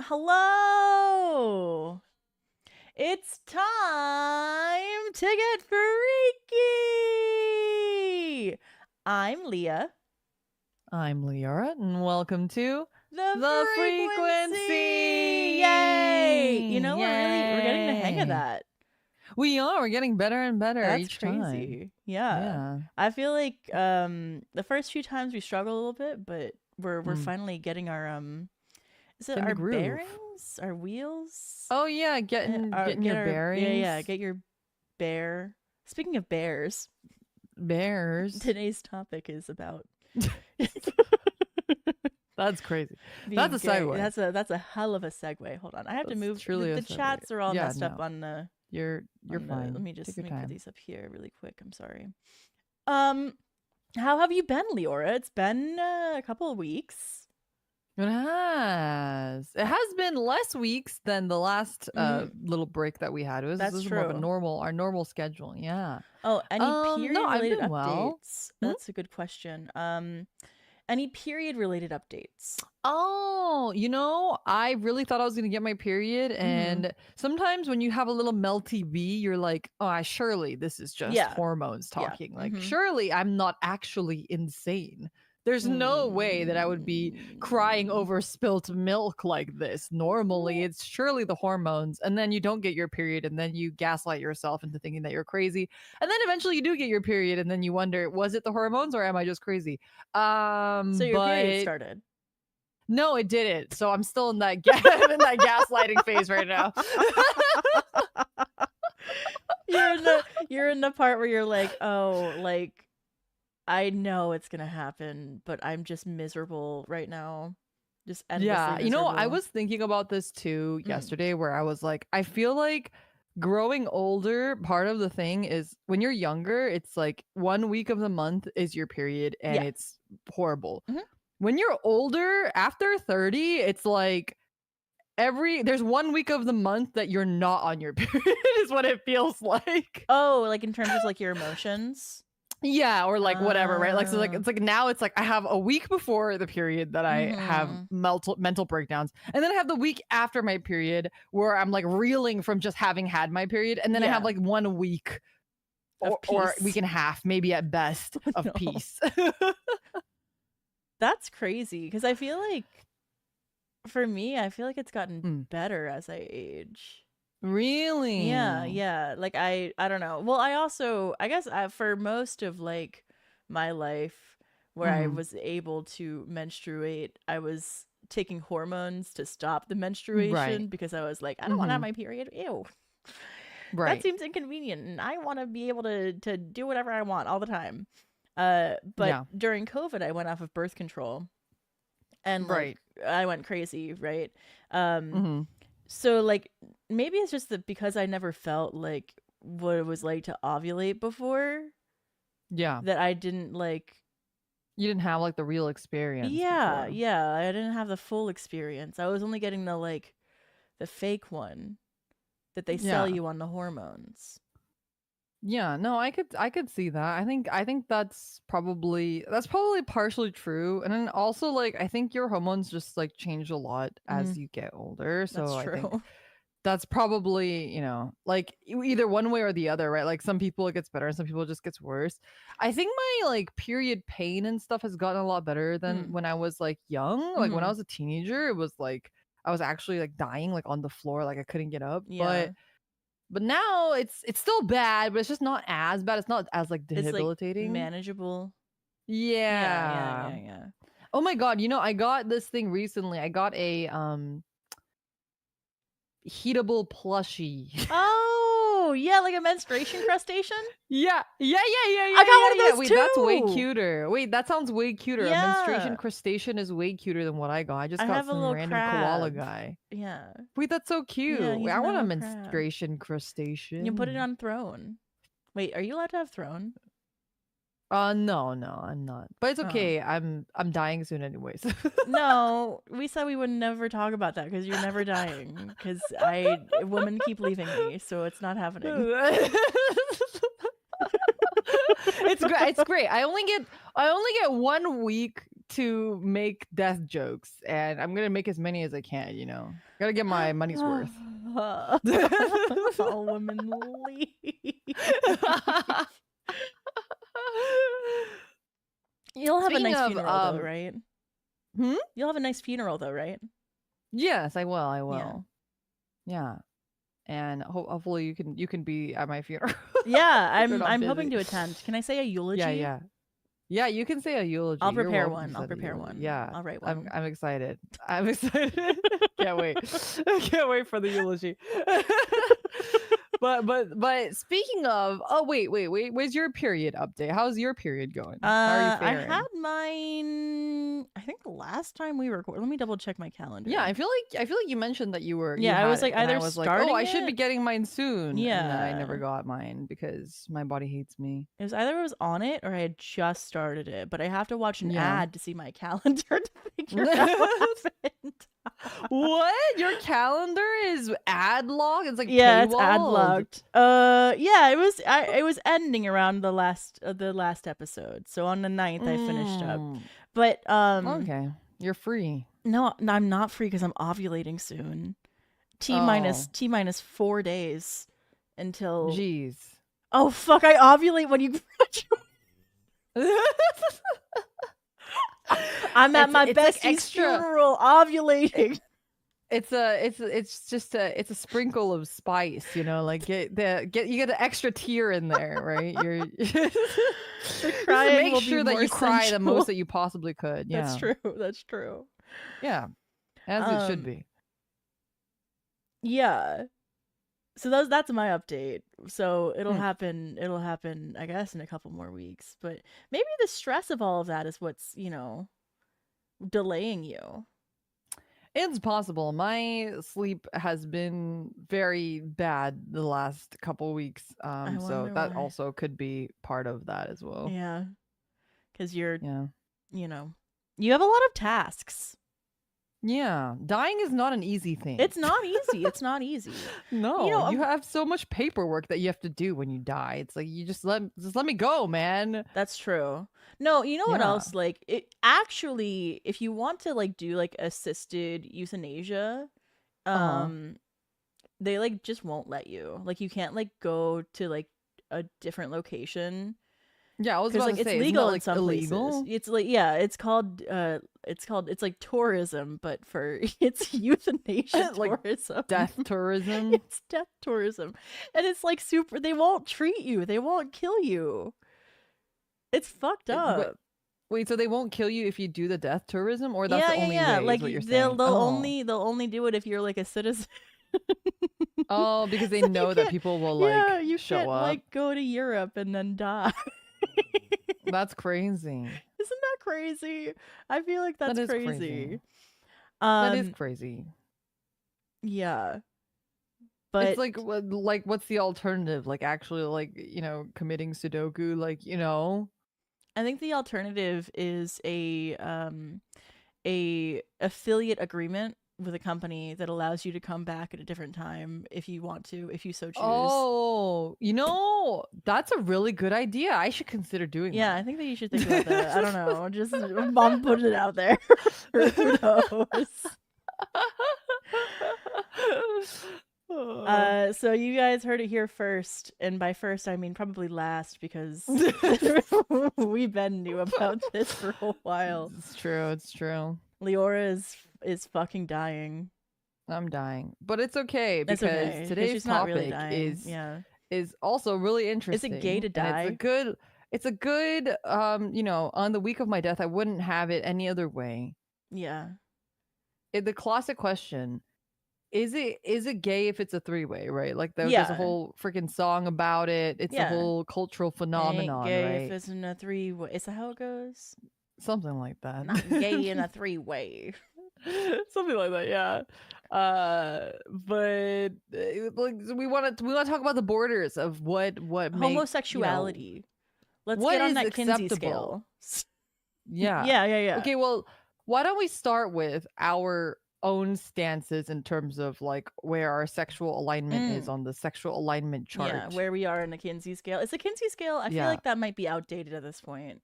Hello! It's time to get freaky! I'm Leah. I'm Liora, and welcome to The Frequency! Yay! You know, we're getting the hang of that. We're getting better and better That's each crazy. time. Yeah. I feel like the first few times we struggle a little bit, but we're finally getting our is it our bearings? Our wheels? Oh yeah, getting your bearings. Yeah, get your bear. Speaking of bears. Today's topic is about That's crazy. That's a segue. That's a hell of a segue. Hold on. I have to move. The chats are all messed up on the You're fine. Let me put these up here really quick. I'm sorry. How have you been, Leora? It's been a couple of weeks. It has been less weeks than the last little break that we had. This is more of our normal schedule. Yeah. Oh, any period-related updates? Well. That's a good question. Any period-related updates? Oh, I really thought I was going to get my period. And sometimes when you have a little melty bee, you're like, oh, surely this is just hormones talking. Like, surely I'm not actually insane. There's no way that I would be crying over spilt milk like this. Normally, it's surely the hormones. And then you don't get your period, and then you gaslight yourself into thinking that you're crazy. And then eventually you do get your period, and then you wonder, was it the hormones or am I just crazy? So your period started. No, it didn't. So I'm still in that gaslighting phase right now. You're in the part where you're like, oh, like, I know it's gonna happen, but I'm just miserable right now. Just endlessly miserable. I was thinking about this too yesterday, where I was like, I feel like growing older, part of the thing is when you're younger, it's like 1 week of the month is your period, and it's horrible. When you're older, after 30, it's like there's 1 week of the month that you're not on your period is what it feels like. Oh, like in terms of like your emotions? Yeah, or like whatever, right? Like, so like it's like now it's like I have a week before the period that I have mental breakdowns, and then I have the week after my period where I'm like reeling from just having had my period, and then I have like 1 week or we can half, maybe at best, of No. peace. That's crazy because I feel like, for me, I feel like it's gotten better as I age. Really? Yeah. Like I don't know. Well, I guess for most of like my life where I was able to menstruate, I was taking hormones to stop the menstruation because I was like, I don't want to have my period. Ew. Right. That seems inconvenient, and I want to be able to do whatever I want all the time. But during COVID, I went off of birth control, and like I went crazy, right? So like maybe it's just that because I never felt like what it was like to ovulate before. Yeah. That I didn't like. You didn't have like the real experience. Yeah, I didn't have the full experience. I was only getting the fake one that they sell you on the hormones. Yeah, no, I could see that. I think that's probably partially true. And then also like I think your hormones just like change a lot as you get older. So That's true. I think that's probably, like either one way or the other, right? Like some people it gets better and some people it just gets worse. I think my like period pain and stuff has gotten a lot better than when I was like young. Like when I was a teenager, it was like I was actually like dying like on the floor, like I couldn't get up. Yeah. But now it's still bad, but it's just not as bad. It's not as like debilitating. It's like manageable. Yeah. Oh my god, I got this thing recently. I got a heatable plushie. Oh, yeah, like a menstruation crustacean? Yeah. I got one of those Wait, too. that's way cuter. Wait, that sounds way cuter. Yeah. A menstruation crustacean is way cuter than what I got. I just got some random koala guy. Yeah. Wait, that's so cute. Yeah, Wait, I want a menstruation crustacean. You put it on Throne. Wait, are you allowed to have Throne? No, I'm not. But it's okay. I'm dying soon anyways. No, we said we would never talk about that because you're never dying. Because women keep leaving me, so it's not happening. It's great. It's great. I only get 1 week to make death jokes, and I'm gonna make as many as I can. Gotta get my money's worth. All women leave. You'll have a nice funeral, though, right? You'll have a nice funeral, though, right? Yes, I will. I will. Yeah. And hopefully you can be at my funeral. Yeah, I'm hoping to attend. Can I say a eulogy? Yeah, you can say a eulogy. I'll prepare one. Yeah, I'll write one. I'm excited. Can't wait. I can't wait for the eulogy. But speaking of, wait, where's your period update? How's your period going? How are you faring? I had mine, I think last time we recorded. Let me double check my calendar. Yeah, I feel like you mentioned that you were. Yeah, I was like either starting. Oh, I should be getting mine soon. Yeah, and then I never got mine because my body hates me. It was either I was on it or I had just started it, but I have to watch an ad to see my calendar to figure out what happened. What? Your calendar is ad locked? It's like yeah, paywalled? It's ad locked. Yeah, it was ending around the last episode. So on the 9th I finished up. But okay, you're free. No, I'm not free because I'm ovulating soon. T minus 4 days until. Jeez. Oh fuck! I ovulate when you graduate. I'm at my bestie's funeral ovulating. It's a sprinkle of spice, like you get the extra tear in there, right? You're crying. Make sure that you cry the most that you possibly could. Yeah, That's true. Yeah, as it should be. Yeah. So that's my update. So it'll happen. It'll happen, I guess, in a couple more weeks. But maybe the stress of all of that is what's delaying you. It's possible. My sleep has been very bad the last couple weeks. So that also could be part of that as well. Yeah. Because you have a lot of tasks. Yeah. Dying is not an easy thing. It's not easy. It's not easy. No. You have so much paperwork that you have to do when you die. It's like you just let me go, man. That's true. No, you know what else? Like it actually, if you want to do assisted euthanasia, they just won't let you. Like you can't go to a different location. Yeah, I was about to say, it's legal like in some illegal? places. It's like, yeah, it's called it's like tourism, but for it's euthanasia like tourism. Death tourism. It's death tourism. And it's like super, they won't treat you. They won't kill you. It's fucked up. Wait, so they won't kill you if you do the death tourism, or that's the only way? Like is what you're they'll saying? they'll only do it if you're like a citizen. Oh, because they know that people will like you show can't up. like go to Europe and then die. That's crazy. Isn't that crazy? I feel like that's crazy. That is crazy. Yeah. But it's like what's the alternative? Like actually like, committing Sudoku, like, I think the alternative is a affiliate agreement with a company that allows you to come back at a different time if you want to, if you so choose. Oh, that's a really good idea. I should consider doing that. Yeah, I think that you should think about that. I don't know. Just mom put it out there. Who knows? So you guys heard it here first, and by first I mean probably last, because we've been knew about this for a while. It's true. Leora is fucking dying. I'm dying, but it's okay because today's topic is also really interesting. Is it gay to die? It's a good on the week of my death, I wouldn't have it any other way. Yeah. The classic question, is it gay if it's a three-way, right? Like there's a whole freaking song about it. It's a whole cultural phenomenon, gay right? If it's in a three-way. Is that how it goes? Something like that. Not gay in a three-way. Something like that, yeah. But like we want to talk about the borders of what homosexuality. Let's get on that Kinsey scale. Yeah. Yeah. Okay, well, why don't we start with our own stances in terms of like where our sexual alignment is on the sexual alignment chart. Yeah, where we are in the Kinsey scale. Is the Kinsey scale? I feel like that might be outdated at this point.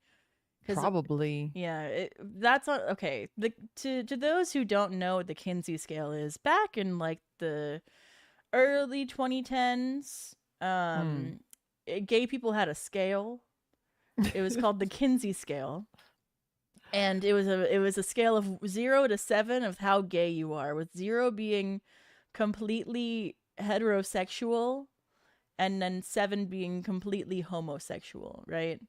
Probably. Yeah, that's okay. To those who don't know what the Kinsey scale is, back in like the early 2010s, gay people had a scale. It was called the Kinsey scale. And it was a scale of 0 to 7 of how gay you are, with 0 being completely heterosexual, and then 7 being completely homosexual, right?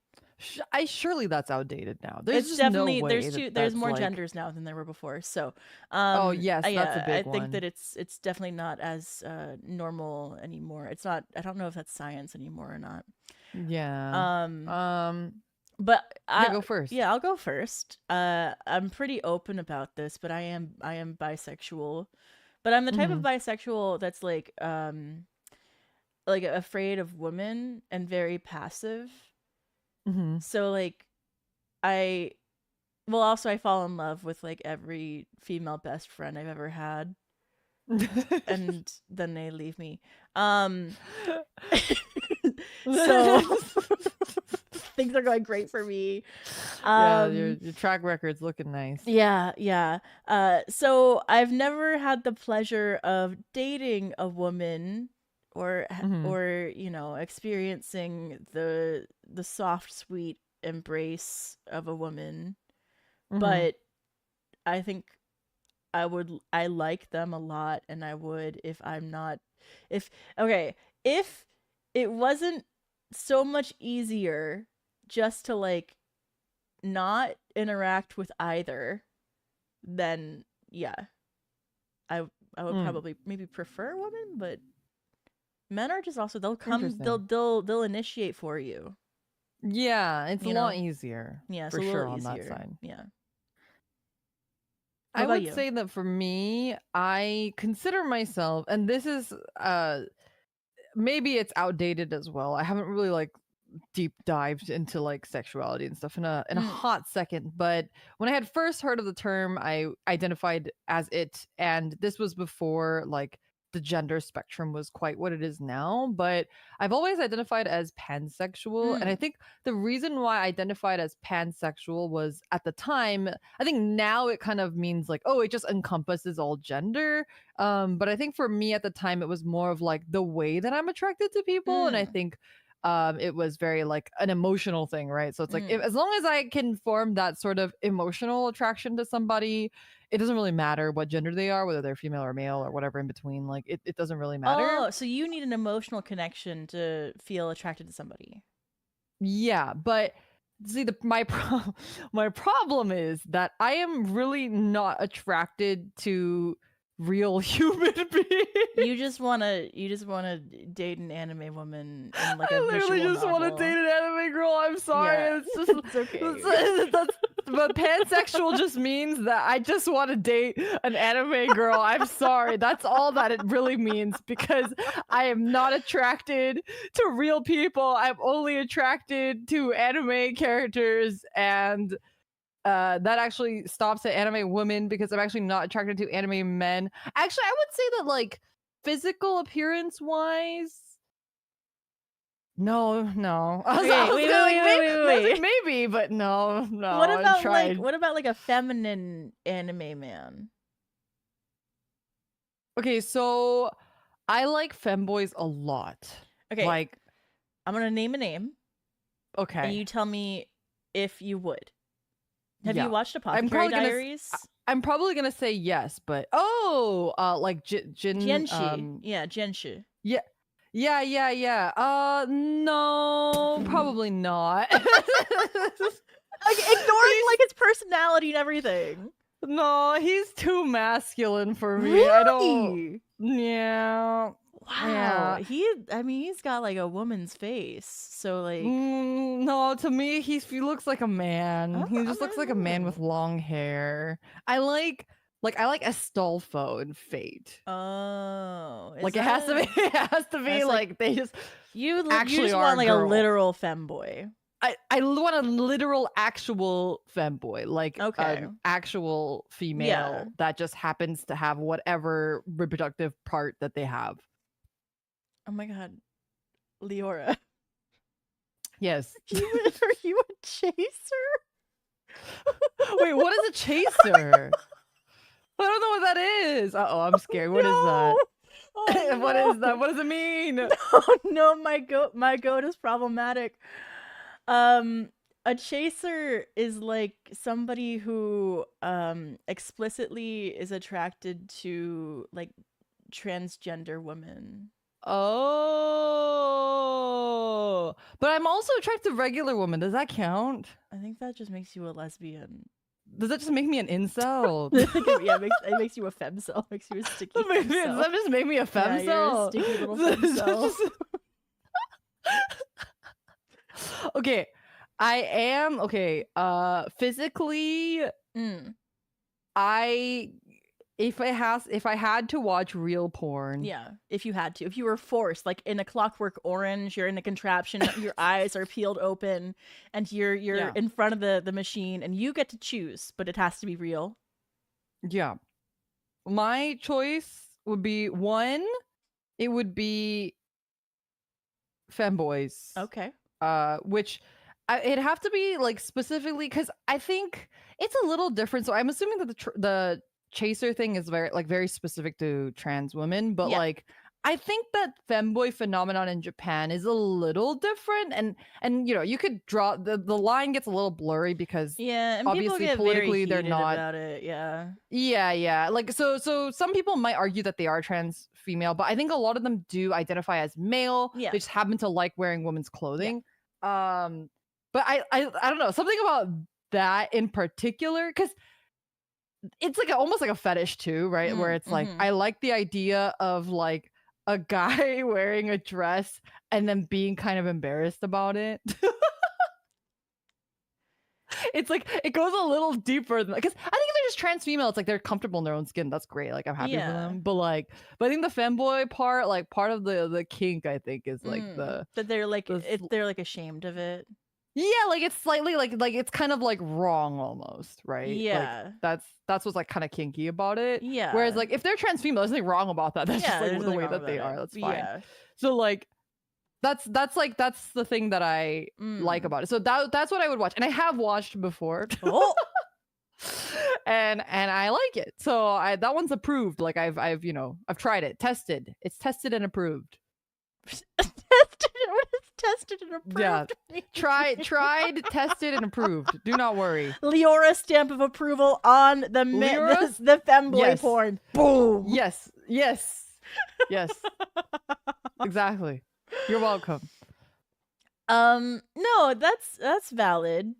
Surely that's outdated now. There's it's just definitely no way there's more genders now than there were before. So, oh yes, that's a big one. I think that it's definitely not as normal anymore. It's not. I don't know if that's science anymore or not. Yeah. But go first. Yeah, I'll go first. I'm pretty open about this, but I am bisexual. But I'm the type of bisexual that's like afraid of women and very passive. So like I fall in love with like every female best friend I've ever had. And then they leave me. So things are going great for me. Your track record's looking nice. Yeah. So I've never had the pleasure of dating a woman or experiencing the soft, sweet embrace of a woman. But I think I like them a lot, and I would if it wasn't so much easier just to like not interact with either, then I would probably maybe prefer women, but men are just also they'll initiate for you. Yeah, it's a lot easier. Yeah, for sure on that side. Yeah. I would say that for me, I consider myself, and this is maybe it's outdated as well. I haven't really like deep dived into like sexuality and stuff in a hot second, but when I had first heard of the term, I identified as it, and this was before like the gender spectrum was quite what it is now, but I've always identified as pansexual. And I think the reason why I identified as pansexual was at the time, I think now it kind of means like, oh, it just encompasses all gender. But I think for me at the time, it was more of like the way that I'm attracted to people. And I think it was very like an emotional thing, right? So it's like as long as I can form that sort of emotional attraction to somebody, it doesn't really matter what gender they are, whether they're female or male or whatever in between. Like it doesn't really matter. Oh, so you need an emotional connection to feel attracted to somebody. Yeah, but see, my problem is that I am really not attracted to real human beings. You just wanna date an anime woman in like a I literally visual just want to novel. date an anime girl. I'm sorry. Yeah. It's just it's okay. but pansexual just means that I just want to date an anime girl. I'm sorry. That's all that it really means, because I am not attracted to real people. I'm only attracted to anime characters, and that actually stops at anime women, because I'm actually not attracted to anime men. Actually, I would say that like physical appearance wise, no. Wait. Maybe, but no. What about like a feminine anime man? Okay, so I like femboys a lot. Okay, like I'm gonna name a name. Okay, and you tell me if you would. Have you watched Apothecary Diaries? I'm probably gonna say yes, but like Genshi. Yeah, Genshi. Yeah. No, probably not. Like ignoring like his personality and everything. No, he's too masculine for me. Really? I don't. Yeah. Wow. Yeah. He's got like a woman's face. So like no, to me he looks like a man. He just looks like a man with long hair. I like Astolfo in Fate. Oh. Like it has to be like they just you just want like a literal femboy. I want a literal actual femboy, like an actual female that just happens to have whatever reproductive part that they have. Oh my god. Leora. Yes. Are you a chaser? Wait, what is a chaser? I don't know what that is. Uh-oh, I'm scared. What is that? Oh, what is that? What does it mean? No, my goat is problematic. A chaser is like somebody who explicitly is attracted to like transgender women. Oh, but I'm also attracted to regular women. Does that count? I think that just makes you a lesbian. Does that just make me an incel? Yeah, it makes you a femcel. Makes you a sticky femcel. Does that just make me a femcel? Yeah, you're a sticky little femcel. Okay, I am physically. If I had to watch real porn. Yeah, if you had to. If you were forced, like in A Clockwork Orange, you're in a contraption, your eyes are peeled open, and you're in front of the machine, and you get to choose, but it has to be real. Yeah. My choice would be one, it would be femboys. Okay. Which it'd have to be like specifically, because I think it's a little different. So I'm assuming that the chaser thing is very specific to trans women, but like I think that femboy phenomenon in Japan is a little different, and you could draw the line gets a little blurry because and obviously people get politically very they're not about it. Like so some people might argue that they are trans female, but I think a lot of them do identify as male. They just happen to like wearing women's clothing. But I don't know, something about that in particular, because it's like almost like a fetish too, right? Where it's like I like the idea of like a guy wearing a dress and then being kind of embarrassed about it. It's like it goes a little deeper than, because I think if they're just trans female, it's like they're comfortable in their own skin. That's great. Like I'm happy for them. But I think the femboy part, like part of the kink, I think is like that they're like they're like ashamed of it. Yeah, like it's slightly like it's kind of like wrong almost, right? Yeah. Like, that's what's like kind of kinky about it. Yeah. Whereas like if they're trans female, there's nothing wrong about that. That's just like the way that they are. That's fine. Yeah. So like that's the thing that I like about it. So that's what I would watch, and I have watched before. Oh. and I like it. So that one's approved. Like I've tried it, tested. It's tested and approved. tested and approved. Yeah. Tried, tested, and approved. Do not worry. Leora stamp of approval on the femboy porn. Boom. Yes. Exactly. You're welcome. No, that's valid.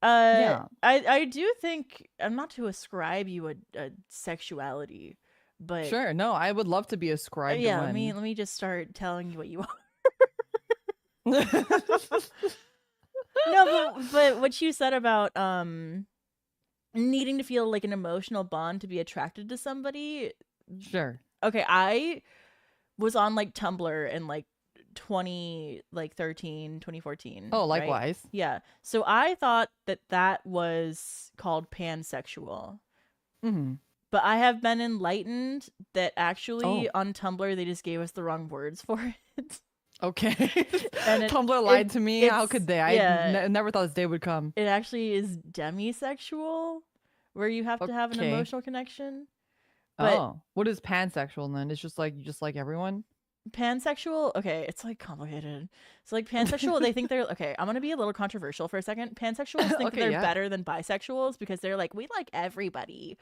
I do think I'm not to ascribe you a sexuality, but sure. No, I would love to be ascribed. Yeah, let me just start telling you what you are. No, but what you said about needing to feel like an emotional bond to be attracted to somebody. Sure. Okay, I was on like Tumblr in like 2014. Oh, likewise. Right? Yeah. So I thought that was called pansexual. Mm-hmm. But I have been enlightened that actually on Tumblr they just gave us the wrong words for it. Okay. And Tumblr lied to me. How could they? I never thought this day would come. It actually is demisexual, where you have to have an emotional connection. But what is pansexual then? It's just like you just like everyone? Pansexual, okay, it's like complicated. So like pansexual, they think they're okay. I'm gonna be a little controversial for a second. Pansexuals think they're better than bisexuals because they're like, we like everybody.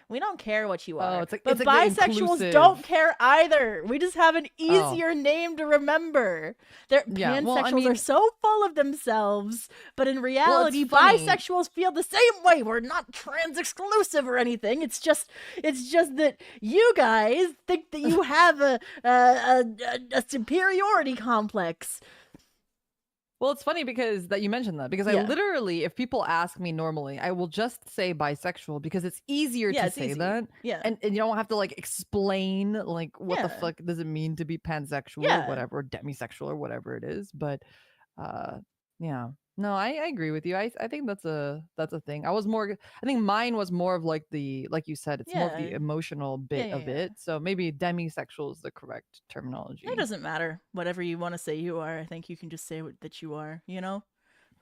We don't care what you are. But bisexuals don't care either. We just have an easier name to remember. Pansexuals are so full of themselves, but in reality, bisexuals feel the same way. We're not trans exclusive or anything. It's just that you guys think that you have a superiority complex. Well, it's funny because that you mentioned that because I literally, if people ask me normally, I will just say bisexual because it's easier to say that. Yeah. And you don't have to like explain like what the fuck does it mean to be pansexual or whatever, or demisexual or whatever it is. But no, I agree with you. I think that's a thing. I think mine was more of like like you said, it's more of the emotional bit of it. So maybe demisexual is the correct terminology. It doesn't matter. Whatever you want to say you are, I think you can just say that you are, you know?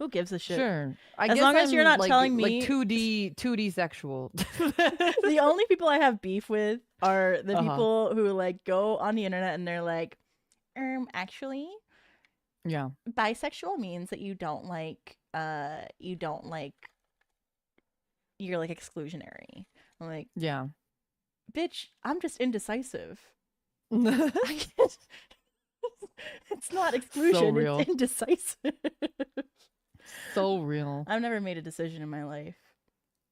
Who gives a shit? Sure. As long as you're not telling me like 2D sexual. The only people I have beef with are the people who like go on the internet and they're like, actually, yeah, bisexual means that you're like exclusionary. I'm like, yeah, bitch, I'm just indecisive. It's not exclusion, it's indecisive. So real. I've never made a decision in my life.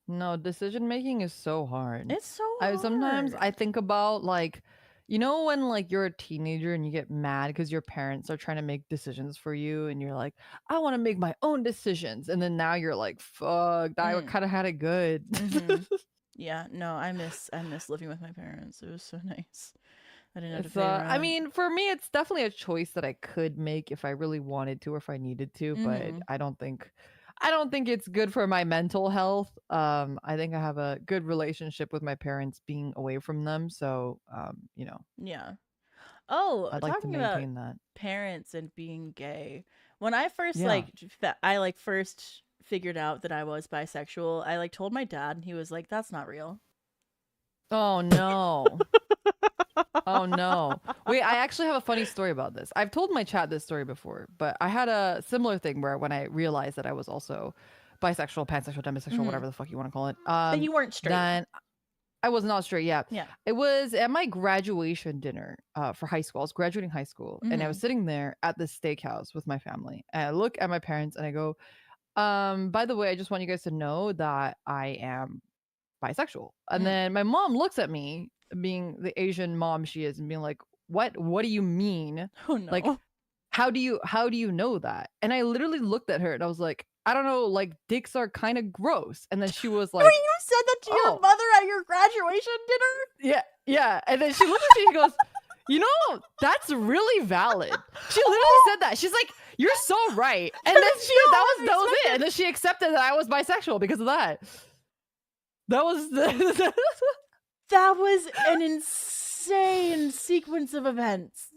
No, decision making is so hard. It's so hard. Sometimes I think about like, you know, when like you're a teenager and you get mad because your parents are trying to make decisions for you and you're like, I want to make my own decisions. And then now you're like, fuck, I kind of had it good. Mm-hmm. Yeah, no, I miss living with my parents. It was so nice. I didn't have to pay rent. I mean, for me, it's definitely a choice that I could make if I really wanted to or if I needed to, but I don't think it's good for my mental health. I think I have a good relationship with my parents being away from them. So, you know. Yeah. Oh, I'd like to maintain that. Parents and being gay. When I first first figured out that I was bisexual, I like told my dad and he was like, that's not real. Oh no. Oh no. Wait, I actually have a funny story about this. I've told my chat this story before, but I had a similar thing where when I realized that I was also bisexual, pansexual, demisexual, whatever the fuck you want to call it. But you weren't straight. Then I was not straight, yeah. It was at my graduation dinner for high school. I was graduating high school and I was sitting there at this steakhouse with my family. And I look at my parents and I go, by the way, I just want you guys to know that I am bisexual. And then my mom looks at me, being the Asian mom she is, and being like, what do you mean? Oh no. Like, how do you know that? And I literally looked at her and I was like, I don't know, like dicks are kind of gross. And then she was like, oh, you said that to your mother at your graduation dinner? Yeah. And then she looked at me and goes, you know, that's really valid. She literally said that. She's like, you're so right. And then that was it. And then she accepted that I was bisexual because of that. That was that was an insane sequence of events.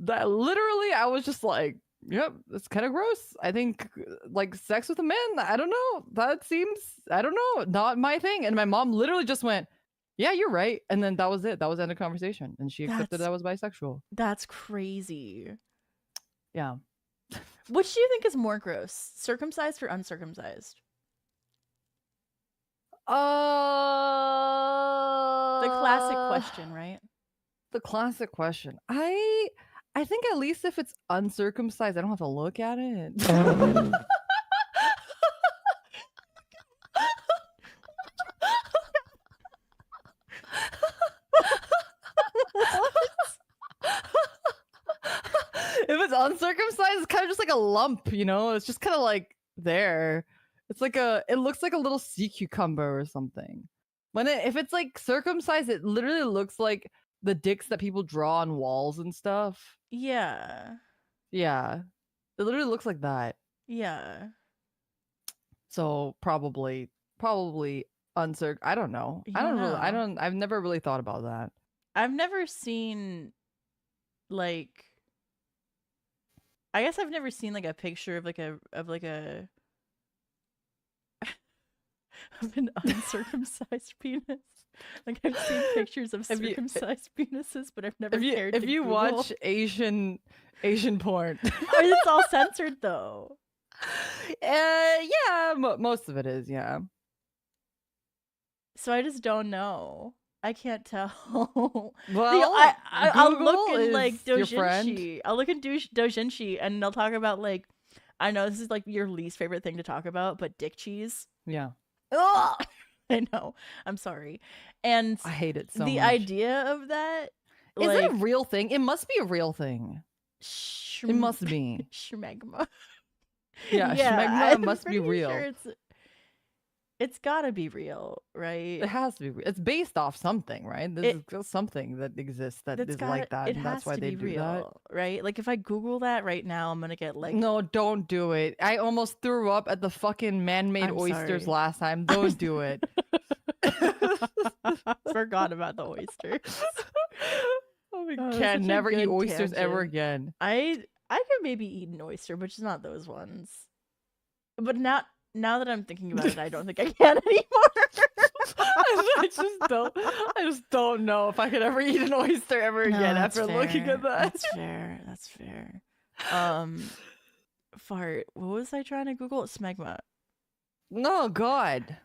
That literally, I was just like, yep, it's kind of gross. I think like sex with a man, I don't know. That seems, I don't know, not my thing. And my mom literally just went, yeah, you're right. And then that was it. That was the end of conversation. And she accepted that I was bisexual. That's crazy. Yeah. Which do you think is more gross? Circumcised or uncircumcised? The classic question, right? The classic question. I think at least if it's uncircumcised, I don't have to look at it. If it's uncircumcised, it's kind of just like a lump, you know? It's just kind of like there. It looks like a little sea cucumber or something. If it's like circumcised, it literally looks like the dicks that people draw on walls and stuff. Yeah. Yeah. It literally looks like that. Yeah. So probably uncirc. I don't know. I've never really thought about that. I've never seen like I guess I've never seen like a picture of of an uncircumcised penis. Like I've seen pictures of circumcised penises, but I've never cared to If you Google. watch Asian porn, it's all censored though. Yeah, most of it is, yeah. So I just don't know. I can't tell. Well, I'll look in like doujinshi. I'll look in doujinshi, and they'll talk about like, I know this is like your least favorite thing to talk about, but dick cheese. Yeah. Ugh! I know. I'm sorry. And I hate it so much. The idea of that is it a real thing? It must be a real thing. It must be. Schmegma. Yeah, schmegma must be real. Sure it's gotta be real, right? It has to be. It's based off something, right? This is something that exists that is like that, and that's why they do that, right? Like if I Google that right now, I'm gonna get like. No, don't do it. I almost threw up at the fucking man-made oysters last time. Don't do it. Forgot about the oysters. Oh my God, can never eat oysters ever again. I could maybe eat an oyster, but just not those ones. But now that I'm thinking about it, I don't think I can anymore. I just don't know if I could ever eat an oyster ever again after looking at that. That's fair. Fart. What was I trying to Google? Smegma. No, God.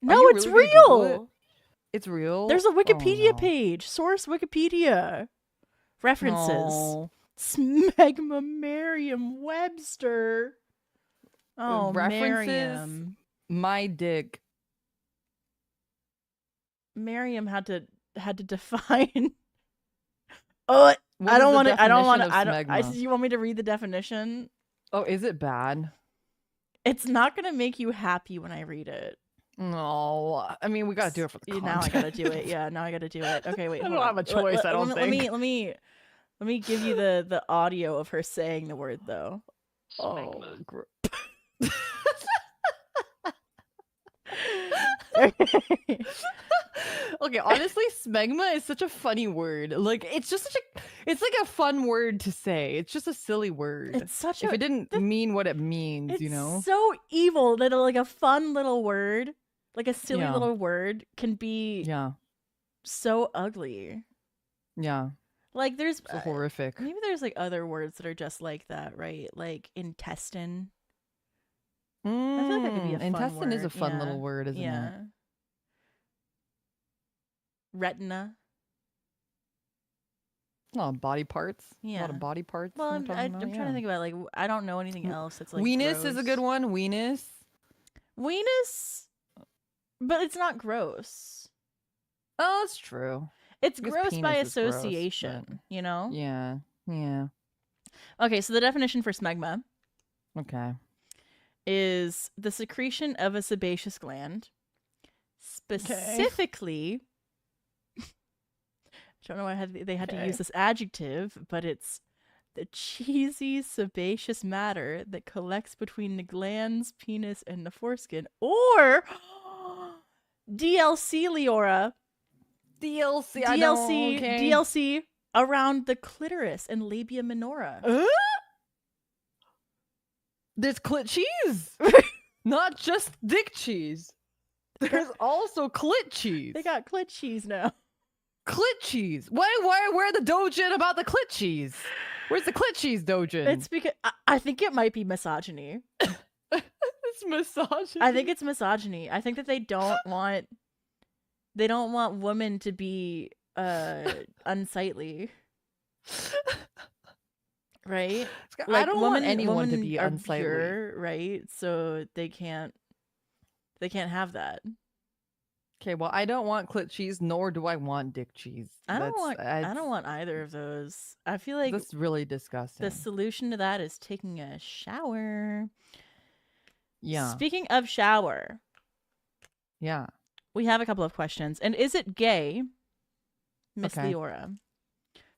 No, it's really real. It's real? There's a Wikipedia page. Source Wikipedia. References. No. Smegma Merriam-Webster. Oh, references. Merriam. My dick. Merriam had to define. Oh, I don't want to. I don't want to. You want me to read the definition? Oh, is it bad? It's not gonna make you happy when I read it. No, I mean we gotta do it for the content. Now I gotta do it. Yeah, now I gotta do it. Okay, wait. I don't have a choice. I don't think. Let me give you the audio of her saying the word though. Oh. Okay, honestly, smegma is such a funny word. Like it's like a fun word to say. It's just a silly word. It's such if it didn't mean what it means, you know. So evil that like a fun little word, like a silly little word, can be so ugly. Yeah. Like there's so horrific. Maybe there's like other words that are just like that, right? Like intestine. I feel like that could be a fun intestine word. Is a fun little word, isn't it? Retina. A lot of body parts. Yeah. A lot of body parts. Well, I'm trying to think about like I don't know anything else that's like weenus gross. Is a good one. Weenus, but it's not gross. Oh, that's true. It's gross by association, gross, you know? Yeah. Yeah. Okay, so the definition for smegma. Okay. Is the secretion of a sebaceous gland, specifically. I don't know why they had to use this adjective, but it's the cheesy sebaceous matter that collects between the glands, penis, and the foreskin, or DLC, Leora. DLC around the clitoris and labia minora. There's clit cheese, not just dick cheese. There's also clit cheese. They got clit cheese now. Clit cheese. Where the dojin about the clit cheese? Where's the clit cheese, Dojin? It's because I think it might be misogyny. It's misogyny. I think it's misogyny. I think that they don't want women to be unsightly. Right? Like, I don't want anyone to be unsightly, pure, right? So they can't have that. Okay, well, I don't want clit cheese, nor do I want dick cheese. I don't want either of those. I feel like that's really disgusting. The solution to that is taking a shower. Yeah. Speaking of shower. Yeah. We have a couple of questions. And is it gay, Miss Leora,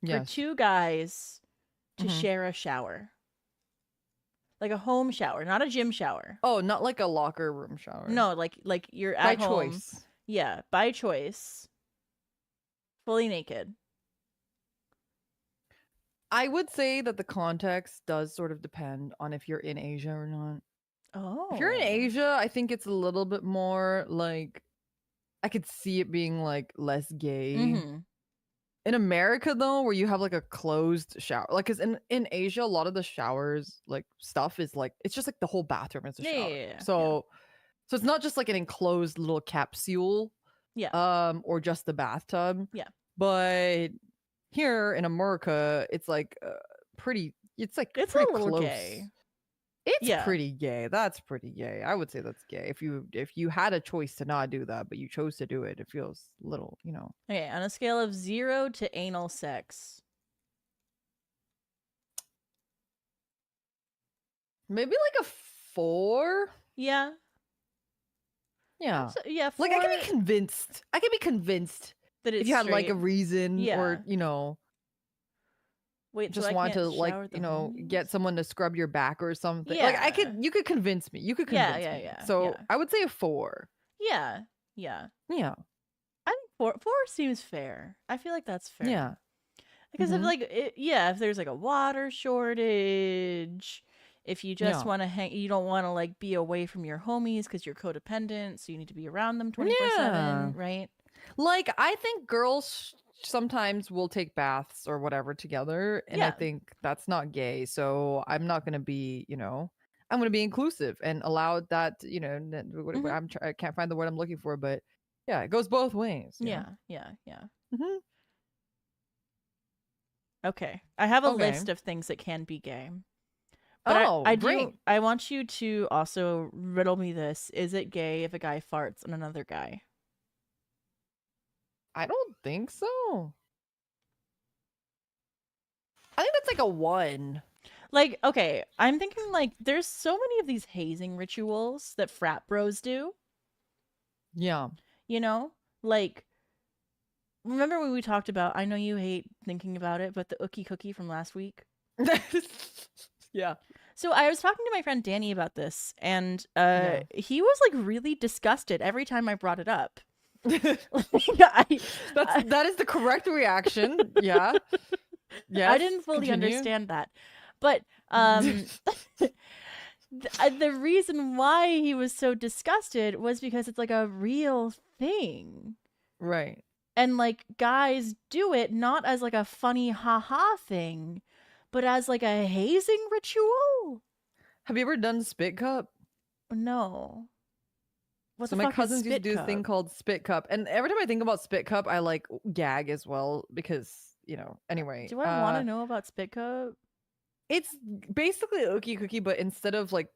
for two guys to share a shower? Like a home shower, not a gym shower. Oh, not like a locker room shower. No, like you're at home. By choice. Yeah, by choice. Fully naked. I would say that the context does sort of depend on if you're in Asia or not. Oh. If you're in Asia, I think it's a little bit more like, I could see it being like less gay. In America, though, where you have like a closed shower, like, because in Asia, a lot of the showers, like, stuff is like, it's just like the whole bathroom is a shower. Yeah. So it's not just like an enclosed little capsule. Yeah. Or just the bathtub. Yeah. But here in America, it's like pretty. It's like it's pretty a little close. Gay. It's pretty gay. That's pretty gay. I would say that's gay. If you had a choice to not do that, but you chose to do it, it feels a little, Okay, on a scale of 0 to anal sex. Maybe like a 4. Yeah. Yeah. So, yeah. 4... Like I can be convinced. That it's if you had straight. like a reason, or Wait, just so want to like get someone to scrub your back or something. Yeah. Like you could convince me. You could convince me. Yeah. So I would say a 4. Yeah. I think 4 seems fair. I feel like that's fair. Yeah. Because if there's like a water shortage, if you just want to hang, you don't want to like be away from your homies because you're codependent, so you need to be around them 24/7, right? Like I think girls sometimes will take baths or whatever together, and I think that's not gay. So I'm not going to be, I'm going to be inclusive and allow that, I can't find the word I'm looking for, but yeah, it goes both ways. Yeah. Okay, I have a list of things that can be gay. But I want you to also riddle me this. Is it gay if a guy farts on another guy? I don't think so. I think that's like a 1. Like, okay, I'm thinking like there's so many of these hazing rituals that frat bros do. Yeah. Like, remember when we talked about, I know you hate thinking about it, but the ookie cookie from last week? Yeah. So I was talking to my friend Danny about this, and he was like really disgusted every time I brought it up. That is the correct reaction. Yeah. I didn't fully understand that, but the reason why he was so disgusted was because it's like a real thing, right? And like guys do it not as like a funny haha thing, but as like a hazing ritual. Have you ever done spit cup? No. So my cousins used to do this thing called spit cup, and every time I think about spit cup, I like gag as well because Anyway, do I want to know about spit cup? It's basically a ookie cookie, but instead of like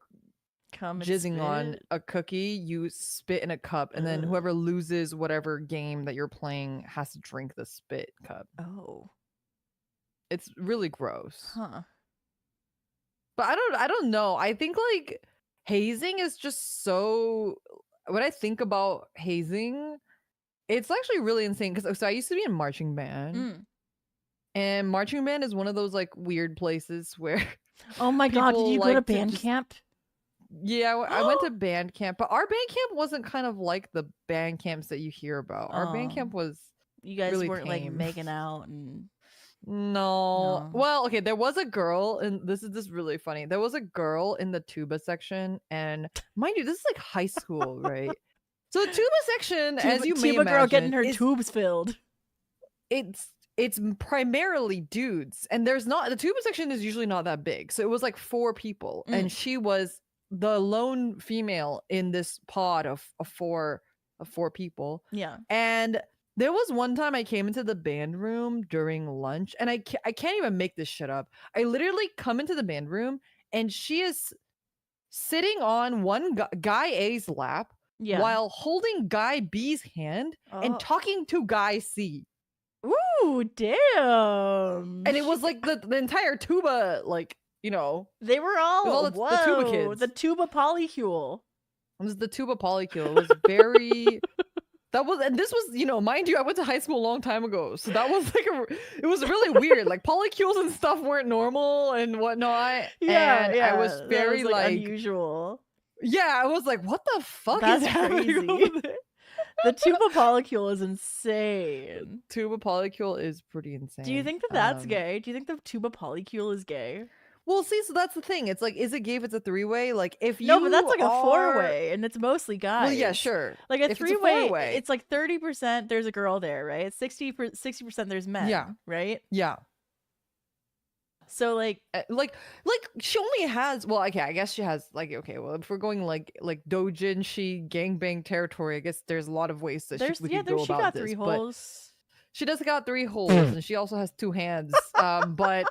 jizzing on a cookie, you spit in a cup, and then whoever loses whatever game that you're playing has to drink the spit cup. Oh, it's really gross, huh? But I don't know. I think like hazing is just so. When I think about hazing, it's actually really insane. Because I used to be in marching band, and marching band is one of those like weird places where. Oh my god! Did you go to band camp? Yeah, I went to band camp, but our band camp wasn't kind of like the band camps that you hear about. Our band camp was. You guys really weren't tame. like making out and. No. Well, okay, there was a girl, and this is just really funny. There was a girl in the tuba section, and mind you, this is like high school, right? So the tuba section, as you may imagine, tuba girl getting her tubes filled. It's it's primarily dudes, and there's not, the tuba section is usually not that big, so it was like 4 people, and she was the lone female in this pod of 4 people. Yeah. And there was one time I came into the band room during lunch, and I can't even make this shit up. I literally come into the band room, and she is sitting on one guy A's lap while holding guy B's hand and talking to guy C. Ooh, damn. And it was like the entire tuba, like, you know. They were all the tuba kids. The tuba polycule. It was the tuba polycule. It was very... and this was, you know, mind you, I went to high school a long time ago. So that was like it was really weird. Like polycules and stuff weren't normal and whatnot. Yeah, and I was very was, like unusual. Yeah, I was like, what the fuck That's is happening over there? The tuba polycule is insane. Tuba polycule is pretty insane. Do you think that that's gay? Do you think the tuba polycule is gay? Well, see, so that's the thing. It's like, is it gay if it's a 3-way? Like, if you but that's like a 4-way, and it's mostly guys. Well, yeah, sure. Like a 3-way, it's like 30% there's a girl there, right? 60% there's men. Yeah. Right? Yeah. So like she only has, well, okay, I guess she has, like, okay, well, if we're going like doujinshi gangbang territory, I guess there's a lot of ways that she could go about this. 3 holes. She does got 3 holes, and she also has 2 hands. But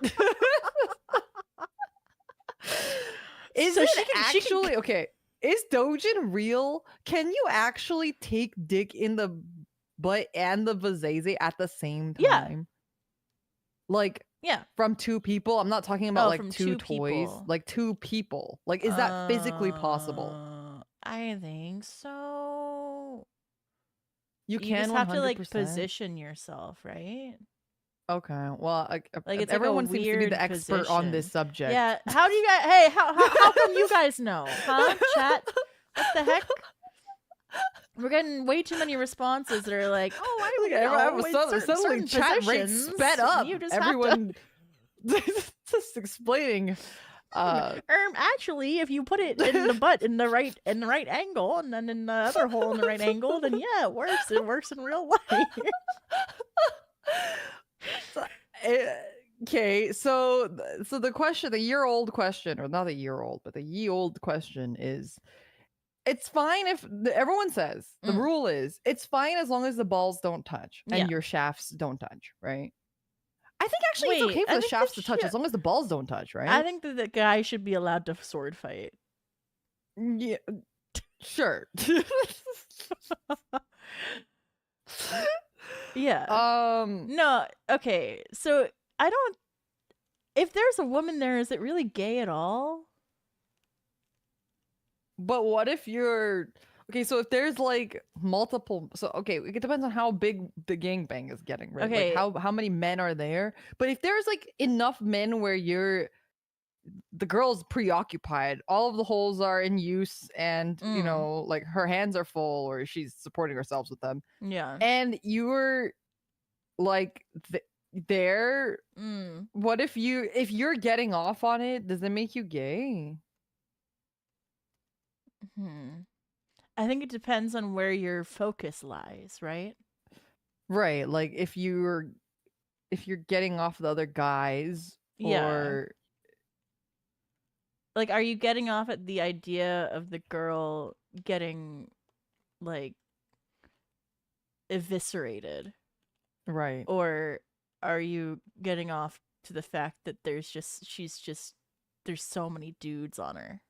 is it actually okay? Is doujin real? Can you actually take dick in the butt and the vazese at the same time? Yeah. Like, yeah, from 2 people. I'm not talking about like 2 toys. People. Like 2 people. Like, is that physically possible? I think so. You can just have 100%. to like position yourself, right? Okay. Well, like it's everyone like seems to be the expert on this subject. Yeah. How do you guys? Hey, how come you guys know? Huh? Chat. What the heck? We're getting way too many responses that are like, "Oh, suddenly chat rate sped up." You just everyone just explaining. Actually, if you put it in the butt in the right angle, and then in the other hole in the right angle, then yeah, it works. It works in real life. Okay, so the question, the year-old question, or not a year-old, but the ye-old question is, it's fine if everyone says the rule is it's fine as long as the balls don't touch and your shafts don't touch, right? I think actually it's okay for the shafts to touch as long as the balls don't touch, right? I think that the guy should be allowed to sword fight. Yeah, sure. Yeah. No, okay. So I don't. If there's a woman there, is it really gay at all? But what if you're okay? So if there's like multiple, so okay, it depends on how big the gangbang is getting, right? Okay. Like how many men are there? But if there's like enough men where the girl's preoccupied, all of the holes are in use, and you know, like her hands are full, or she's supporting herself with them. Yeah. And you're like there. What if you're getting off on it? Does it make you gay? I think it depends on where your focus lies, right? Right. Like if you're getting off the other guys, or like, are you getting off at the idea of the girl getting like eviscerated? Right. Or are you getting off to the fact that there's so many dudes on her?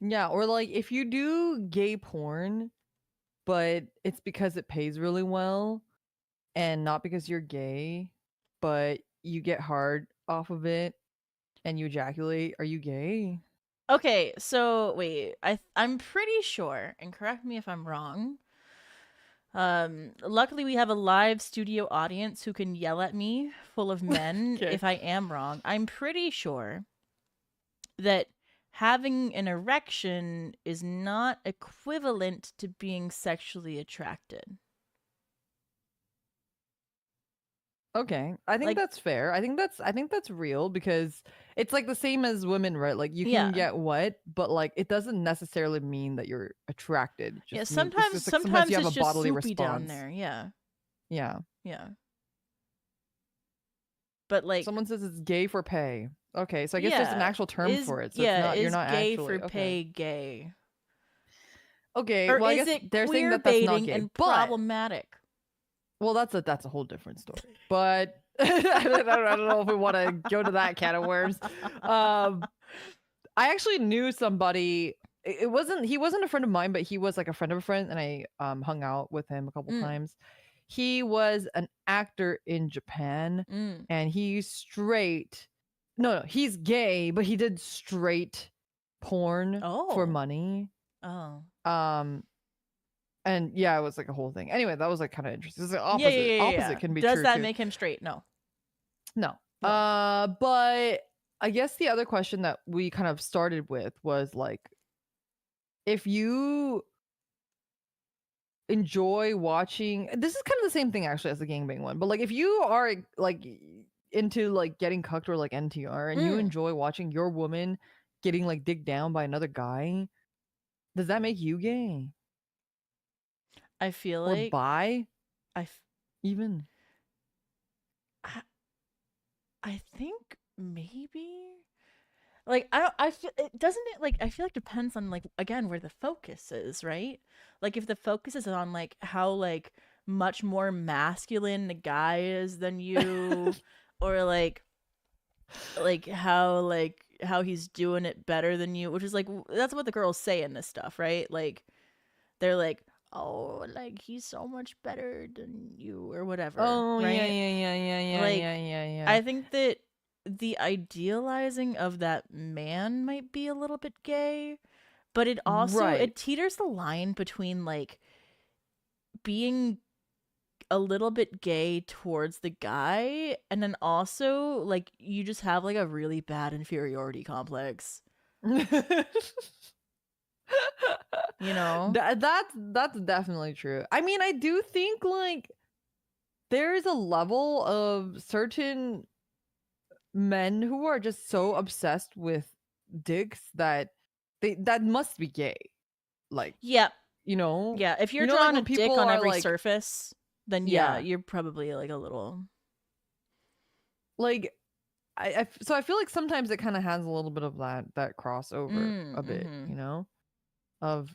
Yeah, or like if you do gay porn, but it's because it pays really well and not because you're gay, but you get hard off of it and you ejaculate, are you gay? Okay, so wait, I'm pretty sure, and correct me if I'm wrong. Luckily we have a live studio audience who can yell at me, full of men, if I am wrong. I'm pretty sure that having an erection is not equivalent to being sexually attracted. Okay, I think that's fair. I think that's real, because it's like the same as women, right? Like you can get wet, but like it doesn't necessarily mean that you're attracted. Sometimes you have a bodily response down there. Yeah. Yeah. Yeah. But like someone says it's gay for pay. Okay, so I guess there's an actual term for it. So it's not you're not gay actually for pay gay. Okay, Or well I is guess it they're saying queer that that's not baiting gay, and but problematic? well that's a whole different story. But I don't know if we want to go to that can of worms. I actually knew somebody. He wasn't a friend of mine, but he was like a friend of a friend, and I hung out with him a couple times. He was an actor in Japan, and he's straight. No, he's gay, but he did straight porn for money. Oh. And yeah, it was like a whole thing. Anyway, that was like kind of interesting. It's like opposite can be Does true that too. make him straight? No. But I guess the other question that we kind of started with was like, if you enjoy watching, this is kind of the same thing actually as the gangbang one, but like if you are like into like getting cucked or like NTR and you enjoy watching your woman getting like digged down by another guy, does that make you gay? I feel or like bi? Even I think maybe like I feel it doesn't it like I feel like depends on like again where the focus is, right? Like if the focus is on like how like much more masculine the guy is than you or like how he's doing it better than you, which is like that's what the girls say in this stuff, right? Like they're like, oh, like he's so much better than you or whatever. Oh, right? Yeah. I think that the idealizing of that man might be a little bit gay, but it also it teeters the line between like being a little bit gay towards the guy and then also like you just have like a really bad inferiority complex. You know, that's definitely true. I mean, I do think like there's a level of certain men who are just so obsessed with dicks that that must be gay. Like, yeah, you know, yeah. If you're drawing like a dick on every like, surface, then yeah, you're probably like a little like. So I feel like sometimes it kind of has a little bit of that crossover a bit, you know, of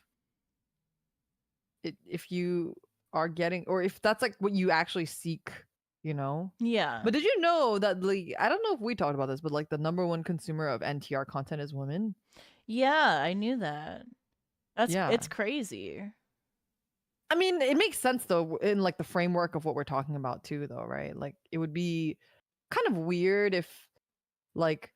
it if you are getting or if that's like what you actually seek, you know. Yeah. But did you know that like I don't know if we talked about this, but like the number one consumer of NTR content is women? Yeah, I knew that. It's crazy. I mean, it makes sense though in like the framework of what we're talking about too, though, right? Like it would be kind of weird if like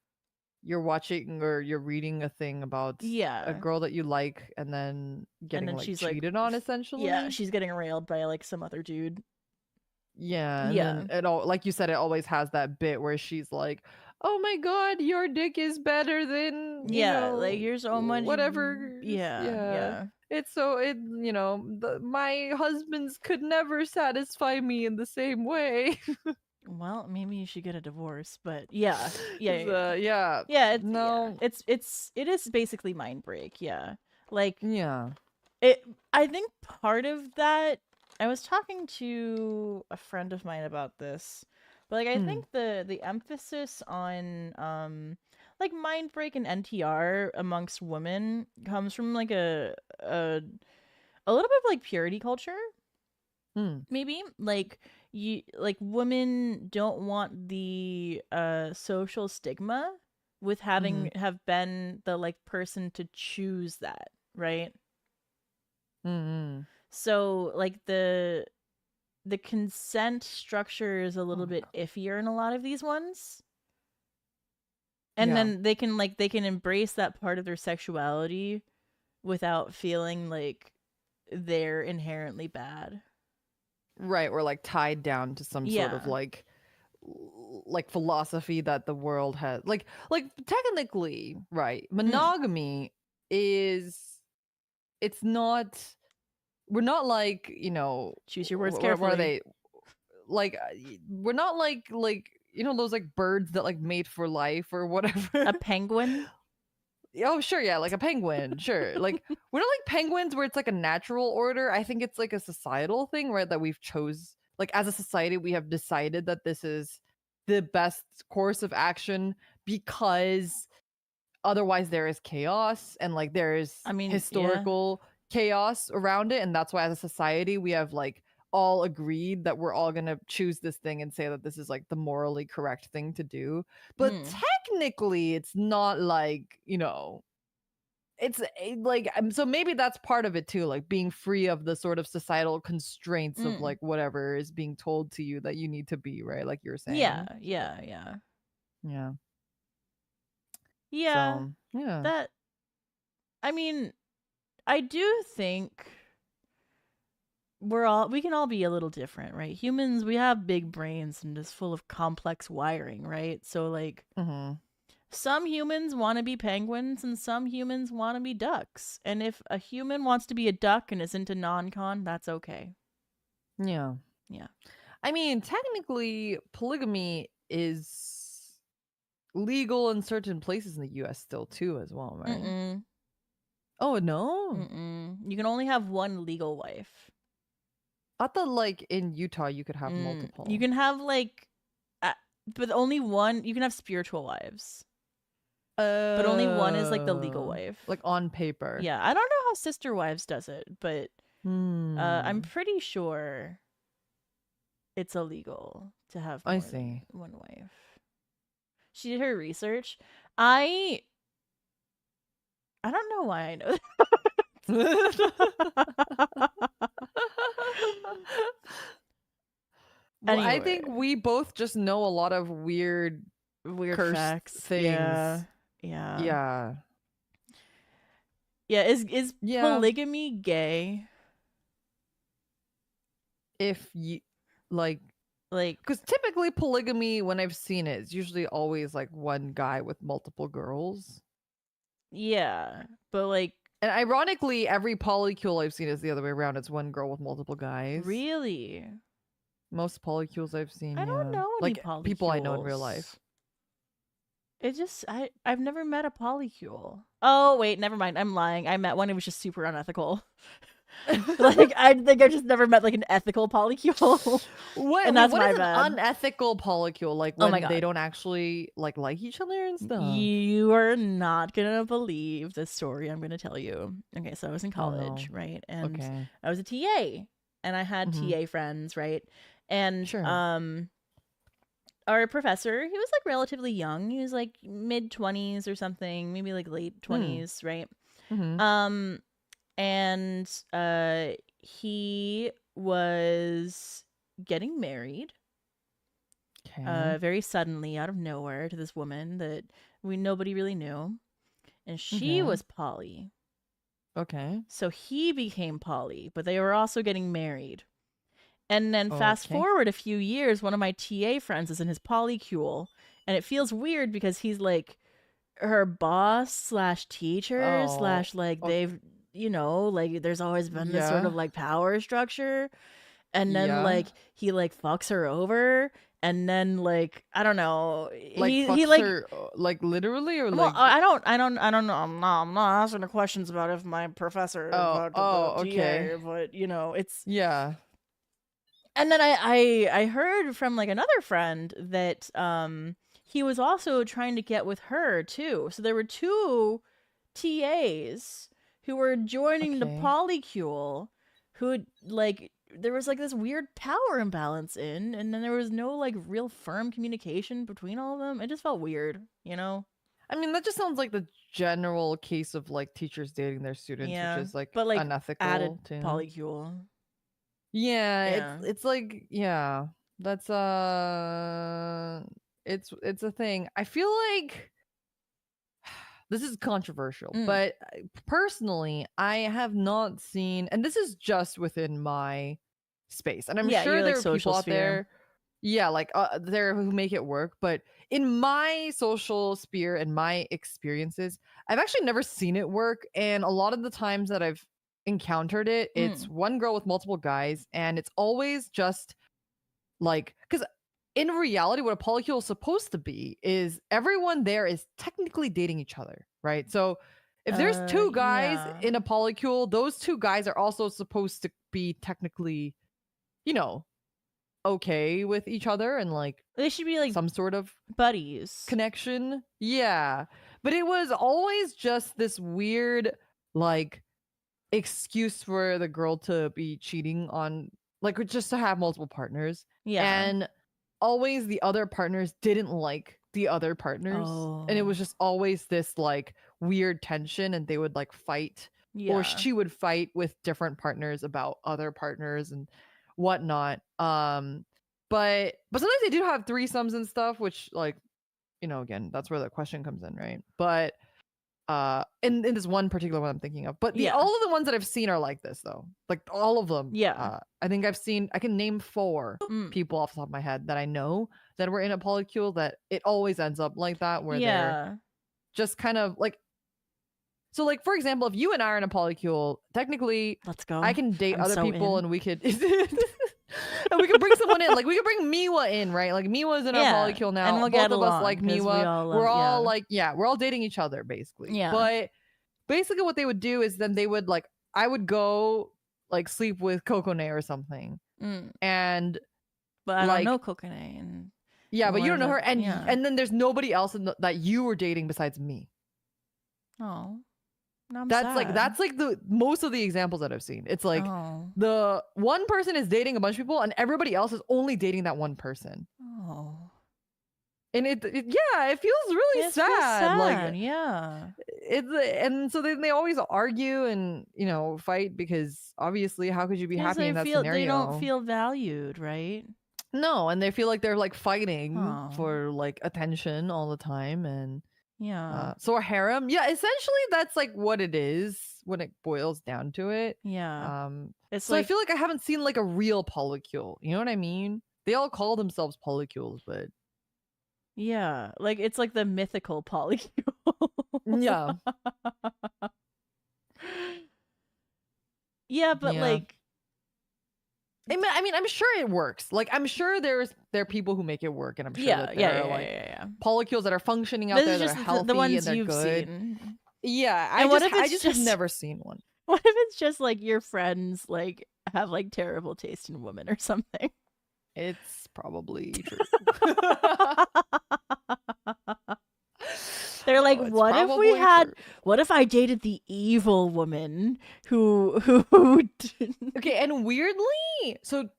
you're watching or you're reading a thing about a girl that you like and then getting like cheated on essentially. Yeah, she's getting railed by like some other dude. Yeah, and then it all like you said, it always has that bit where she's like, "Oh my god, your dick is better than you know, like you're so much whatever." Yeah. It's so you know, my husband's could never satisfy me in the same way. Well, maybe you should get a divorce, but yeah. It is basically mind break. Yeah, like I think part of that. I was talking to a friend of mine about this, but like I think the emphasis on like mind break and NTR amongst women comes from like a little bit of like purity culture. Maybe like women don't want the social stigma with having have been the like person to choose that, right? So like the consent structure is a little bit iffier in a lot of these ones. And then they can embrace that part of their sexuality without feeling like they're inherently bad. Right, or like tied down to some sort of like philosophy that the world has. Like technically, right, monogamy is it's not we're not like, you know, choose your words carefully. What are they? Like we're not like you know those like birds that like mate for life or whatever. A penguin? Oh, sure, yeah, like a penguin, sure. Like we're not like penguins where it's like a natural order. I think it's like a societal thing, right? That we've chose like as a society, we have decided that this is the best course of action because otherwise there is chaos and like there is historical chaos around it. And that's why as a society, we have like all agreed that we're all going to choose this thing and say that this is like the morally correct thing to do. But technically it's not like, you know, it's like, so maybe that's part of it too, like being free of the sort of societal constraints of like whatever is being told to you that you need to be, right? Like you were saying. Yeah. So, yeah. That, I mean, I do think we can all be a little different, right? Humans, we have big brains and just full of complex wiring, right? So like some humans want to be penguins and some humans want to be ducks. And if a human wants to be a duck and is into non-con, that's okay. Yeah. I mean, technically polygamy is legal in certain places in the US still too as well, right? Oh no. You can only have one legal wife. I thought like in Utah you could have multiple. You can have like but only one. You can have spiritual wives. But only one is like the legal wife. Like on paper. Yeah, I don't know how Sister Wives does it, but I'm pretty sure it's illegal to have more than one wife. She did her research. I don't know why I know that. Anyway. I think we both just know a lot of weird facts things. Yeah. Is polygamy gay? If you like because typically polygamy, when I've seen it, it's usually always like one guy with multiple girls. Yeah, but like, and ironically, every polycule I've seen is the other way around. It's one girl with multiple guys. Really? Most polycules I've seen. I don't know any polycules. People I know in real life. It just I've never met a polycule. Oh wait, never mind. I'm lying. I met one who was just super unethical. Like I think I just never met like an ethical polycule. And that's what is an unethical polycule? Like when they don't actually like each other and stuff. You are not gonna believe the story I'm gonna tell you. Okay, so I was in college, right? And I was a TA, and I had TA friends, right? And our professor, he was like relatively young. He was like mid-20s or something, maybe like late 20s, right? And he was getting married very suddenly out of nowhere to this woman that nobody really knew, and she was poly. So he became poly, but they were also getting married. And then fast forward a few years, one of my TA friends is in his polycule, and it feels weird because he's like her boss / teacher / like they've, you know, like there's always been this sort of like power structure, and then like he like fucks her over, and then like I don't know, like he like her, like literally or like I don't know. I'm not answering the questions about if my professor about the TA, but you know it's And then I heard from like another friend that he was also trying to get with her too. So there were two TAs who were joining the polycule who like there was like this weird power imbalance and then there was no like real firm communication between all of them. It just felt weird, you know? I mean, that just sounds like the general case of like teachers dating their students, which is like, but, like unethical. Added polycule. Yeah, it's like that's it's a thing. I feel like this is controversial, but personally, I have not seen, and this is just within my space, and I'm sure there are people out there, like there who make it work, but in my social sphere and my experiences, I've actually never seen it work, and a lot of the times that I've encountered it, it's one girl with multiple guys, and it's always just like, because in reality what a polycule is supposed to be is everyone there is technically dating each other, right? So if there's two guys in a polycule, those two guys are also supposed to be technically, you know, okay with each other and like they should be like some sort of buddies connection. Yeah. But it was always just this weird like excuse for the girl to be cheating on, like, just to have multiple partners. Yeah. And always the other partners didn't like the other partners. And it was just always this like weird tension, and they would like fight. Yeah. Or she would fight with different partners about other partners and whatnot. But sometimes they do have threesomes and stuff, which, like, you know, again, that's where the question comes in, right? But in this one particular one I'm thinking of, but all of the ones that I've seen are like this, though. Like all of them. Yeah. I think I can name 4 people off the top of my head that I know that were in a polycule that it always ends up like that, where they're just kind of like. So, like, for example, if you and I are in a polycule, technically, let's go. I can date other people, and we could, and we could bring someone in. Like, we could bring Miwa in, right? Like, Miwa's in our polycule now. And we'll get along, us like Miwa. We're all like, we're all dating each other, basically. Yeah. But basically, what they would do is then they would like, I would go like sleep with Kokone or something, and but I don't know Kokone, and but you don't know her, and then there's nobody else that you were dating besides me. Oh. That's like the most of the examples that I've seen. It's like the one person is dating a bunch of people and everybody else is only dating that one person. Oh. And it feels really sad. Like, and so then they always argue and, you know, fight, because obviously how could you be happy in that scenario? They don't feel valued, right? No, and they feel like they're like fighting for like attention all the time. And so a harem, essentially that's like what it is when it boils down to it. It's so like, I feel like I haven't seen like a real polycule, you know what I mean? They all call themselves polycules, but like it's like the mythical polycule. But like, I mean, I'm sure it works. Like, I'm sure there are people who make it work, and I'm sure that there are polycules that are functioning out there that are healthy the ones and they're good. Seen. Yeah, I just have never seen one. What if it's just like your friends like have like terrible taste in women or something? It's probably true. They're like, what if I dated the evil woman who Okay, and weirdly, so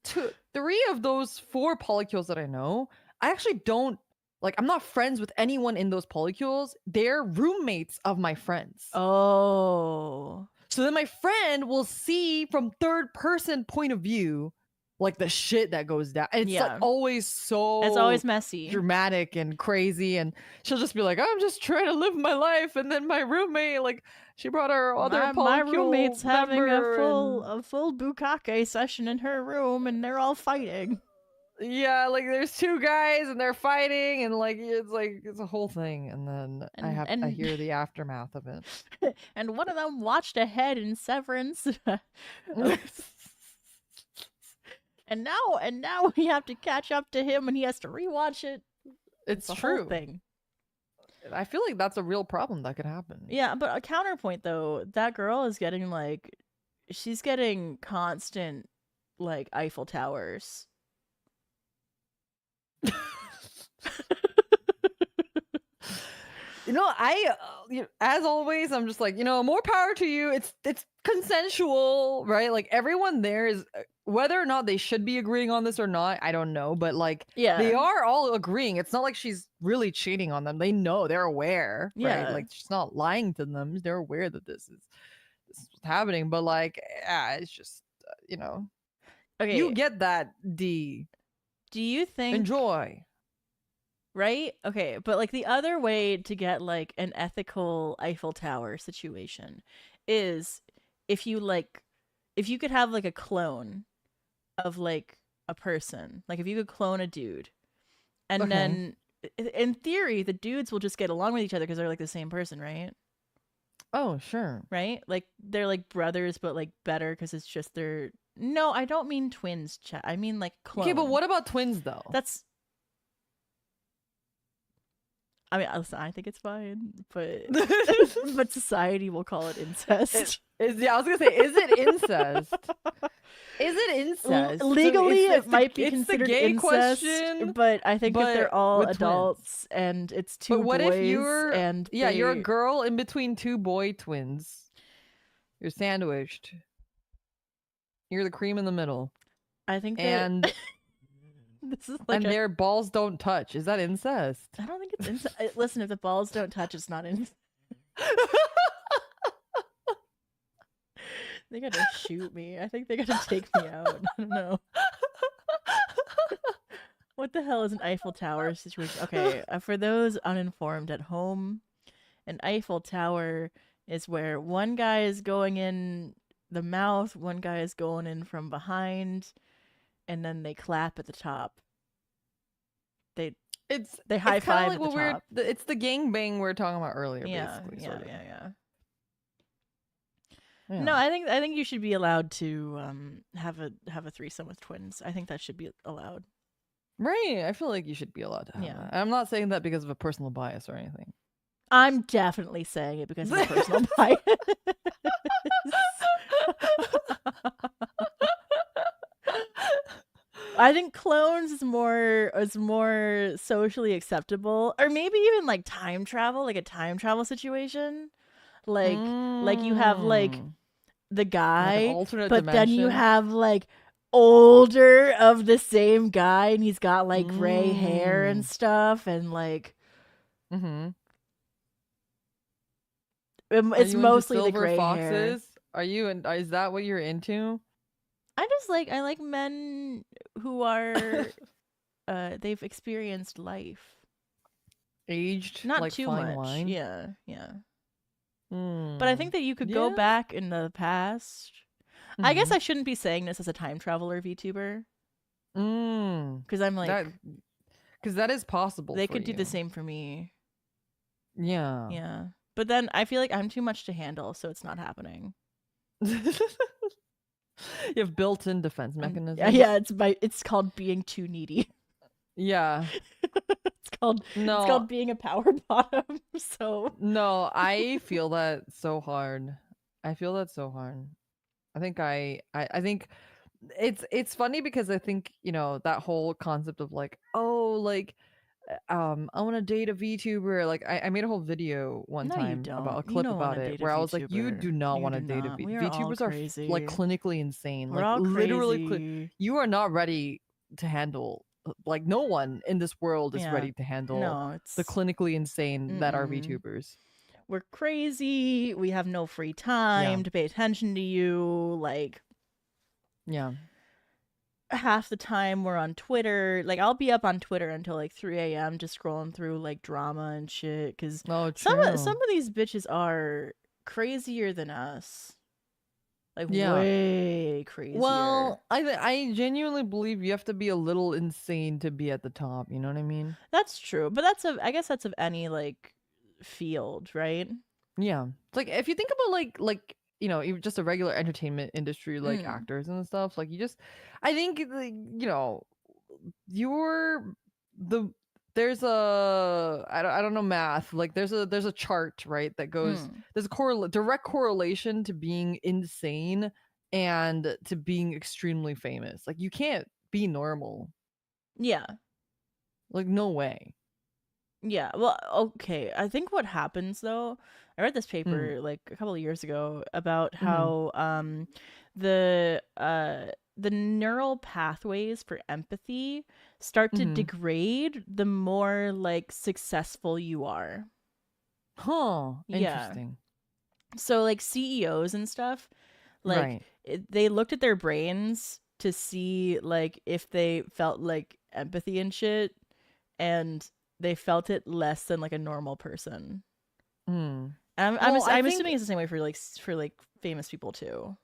3 of those 4 polycules that I know, I actually don't, like, I'm not friends with anyone in those polycules. They're roommates of my friends. Oh. So then my friend will see from third person point of view like the shit that goes down. And it's like always it's always messy, dramatic and crazy, and she'll just be like, I'm just trying to live my life, and then my roommate, like, she brought her other my roommate's having a full bukkake session in her room, and they're all fighting. Like there's 2 guys and they're fighting, and like it's a whole thing, and then I hear the aftermath of it. And one of them watched ahead in Severance. And now we have to catch up to him, and he has to rewatch it. It's true. Whole thing. I feel like that's a real problem that could happen. Yeah, but a counterpoint though, that girl is getting like, she's getting constant like Eiffel Towers. You know, as always, I'm just like, you know, more power to you. It's consensual, right? Like, everyone there is, whether or not they should be agreeing on this or not, I don't know. But like, they are all agreeing. It's not like she's really cheating on them. They know, they're aware, right? Like, she's not lying to them. They're aware that this is what's happening. But like, it's just, you know, okay, you get that, D. Do you think enjoy? Right? Okay, but like the other way to get like an ethical Eiffel Tower situation is if you could have like a clone of like a person. Like if you could clone a dude. And then in theory, the dudes will just get along with each other because they're like the same person, right? Oh, sure. Right? Like they're like brothers, but like better because it's just No, I don't mean twins, chat. I mean like clone. Okay, but what about twins though? I mean, listen, I think it's fine, but but society will call it incest. I was gonna say, is it incest? Is it incest? Legally, so it might be considered incest, question, but I think if they're all adults twins. And it's two boys, what if you're a girl in between two boy twins? You're sandwiched. You're the cream in the middle. I think and this is like their balls don't touch. Is that incest? I don't think it's incest. Listen, if the balls don't touch, it's not incest. They gotta shoot me. I think they gotta take me out. I don't know. What the hell is an Eiffel Tower situation? Okay, for those uninformed at home, an Eiffel Tower is where one guy is going in the mouth, one guy is going in from behind, and then they clap at the top. They high five like at the top. It's the gangbang we were talking about earlier. Yeah, basically, yeah. No, I think you should be allowed to have a threesome with twins. I think that should be allowed. Right. I feel like you should be allowed to have that. I'm not saying that because of a personal bias or anything. I'm definitely saying it because of a personal bias. I think clones is more socially acceptable, or maybe even like time travel, like a time travel situation, like you have like the guy, like but dimension. Then you have like older of the same guy, and he's got like gray hair and stuff, and like it's mostly the gray foxes? Hair. Is that what you're into? I like men who are they've experienced life, aged, not like too fine much. Wine. Yeah. But I think that you could go back in the past. I guess I shouldn't be saying this as a time traveler VTuber. Because I'm like, because that is possible. They could do the same for me. Yeah. But then I feel like I'm too much to handle, so it's not happening. You have built-in defense mechanisms. Yeah, it's called being too needy. Yeah. It's called being a power bottom. So no, I feel that so hard. I think I think it's funny because I think, that whole concept of like, I want to date a VTuber. Like I made a whole video one time about a clip about it where I was like, you do not want to date a VTuber. VTubers are like clinically insane. We're all literally you are not ready to handle, like no one in this world is ready to handle the clinically insane that are VTubers. We're crazy. We have no free time to pay attention to you. Like, half the time we're on Twitter. Like, I'll be up on Twitter until like 3 a.m. just scrolling through like drama and shit. Because some of these bitches are crazier than us. Like, way crazier. Well, I genuinely believe you have to be a little insane to be at the top. You know what I mean? That's true. But I guess that's of any like field, right? Yeah. It's like if you think about like even just a regular entertainment industry, like actors and stuff, like I think there's a I don't know math, like there's a chart, right, that goes there's a direct correlation to being insane and to being extremely famous. Like you can't be normal. Yeah. Like no way. Yeah, well, okay. I think what happens though, I read this paper like a couple of years ago about how the neural pathways for empathy start to degrade the more like successful you are. Huh. Interesting. Yeah. So like CEOs and stuff, like they looked at their brains to see like if they felt like empathy and shit, and they felt it less than like a normal person. I'm assuming it's the same way for like famous people too.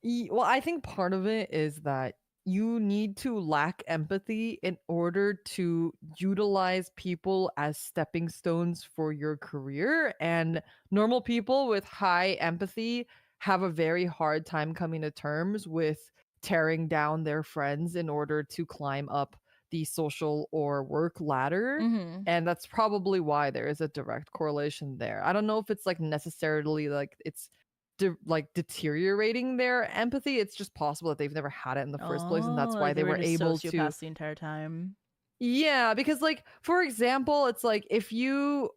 Well, I think part of it is that you need to lack empathy in order to utilize people as stepping stones for your career, and normal people with high empathy have a very hard time coming to terms with tearing down their friends in order to climb up the social or work ladder. And that's probably why there is a direct correlation there. I don't know if it's like necessarily like it's deteriorating their empathy. It's just possible that they've never had it in the first place, and that's why like they were able to the entire time. Yeah, because like for example, it's like if you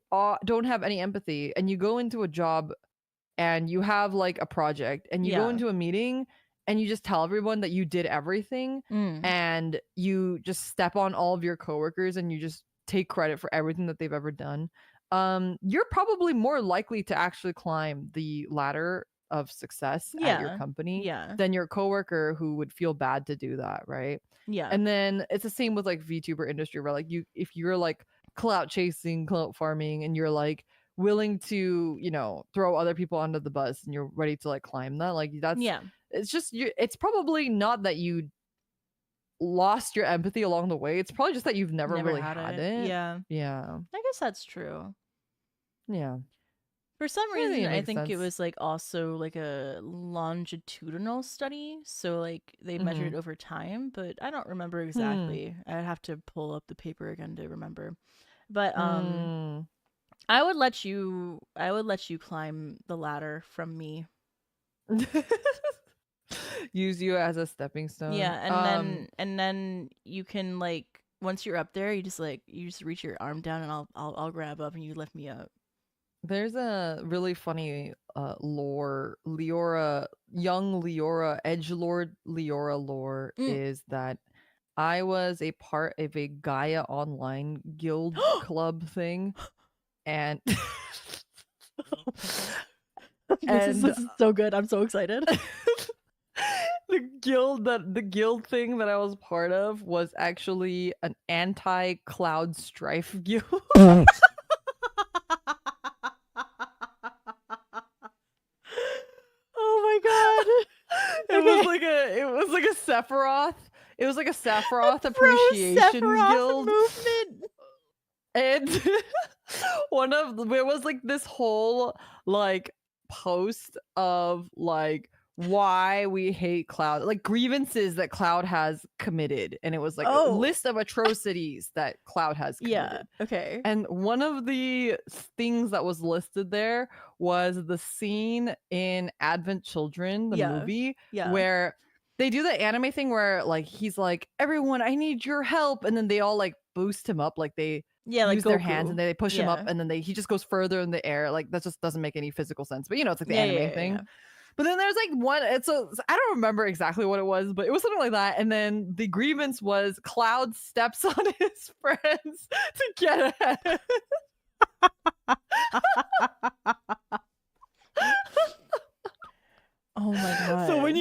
don't have any empathy and you go into a job and you have like a project and you go into a meeting and you just tell everyone that you did everything and you just step on all of your coworkers and you just take credit for everything that they've ever done, you're probably more likely to actually climb the ladder of success at your company than your coworker who would feel bad to do that, right? And then it's the same with like VTuber industry where like if you're like clout chasing, clout farming, and you're like willing to, you know, throw other people under the bus and you're ready to like climb that, like that's it's just it's probably not that you lost your empathy along the way. It's probably just that you've never really had it. Yeah. I guess that's true. Yeah. For some reason, I think it was like also like a longitudinal study. So like they measured it over time, but I don't remember exactly. I'd have to pull up the paper again to remember. But I would let you climb the ladder from me. Use you as a stepping stone. Yeah, and then you can like once you're up there, you just reach your arm down and I'll grab up and you lift me up. There's a really funny Leora, young Leora, edgelord Leora lore is that I was a part of a Gaia Online guild club thing, and this is so good. I'm so excited. The guild thing that I was part of was actually an anti-cloud strife guild. It was like a Sephiroth. It was like a Sephiroth appreciation guild movement. And there was like this whole like post of like why we hate Cloud, like grievances that Cloud has committed, and it was like a list of atrocities that Cloud has committed. Okay. And one of the things that was listed there was the scene in Advent Children, the movie, where they do the anime thing where like he's like, everyone, I need your help, and then they all like boost him up, like they use their hands and they push him up, and then he just goes further in the air. Like that just doesn't make any physical sense, but you know, it's like the anime thing. Yeah. But then there's like one, I don't remember exactly what it was, but it was something like that. And then the grievance was Cloud steps on his friends to get ahead. Oh my god. So when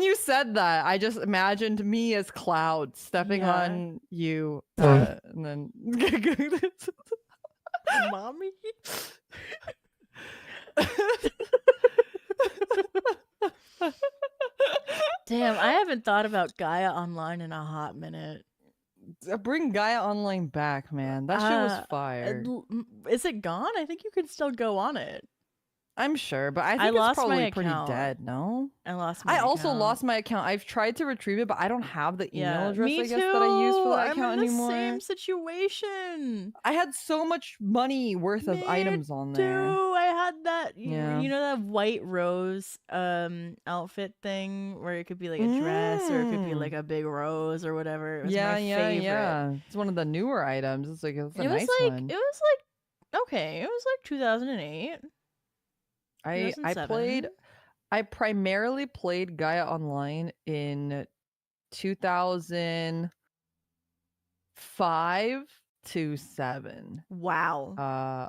you said that, I just imagined me as Cloud stepping on you and then mommy. Damn, I haven't thought about Gaia Online in a hot minute. Bring Gaia Online back, man. That shit was fire. Is it gone? I think you can still go on it. I'm sure, but I think it's probably pretty dead, no? I also lost my account. I've tried to retrieve it, but I don't have the email address, I guess, that I use for that account anymore. I'm in the same situation. I had so much money worth of items on there. I had that, you know that white rose outfit thing where it could be like a dress or it could be like a big rose or whatever. It was my favorite. Yeah. It's one of the newer items. It's like a nice one. It was like okay. It was like 2008. I primarily played Gaia Online in 2005 to 7. Wow.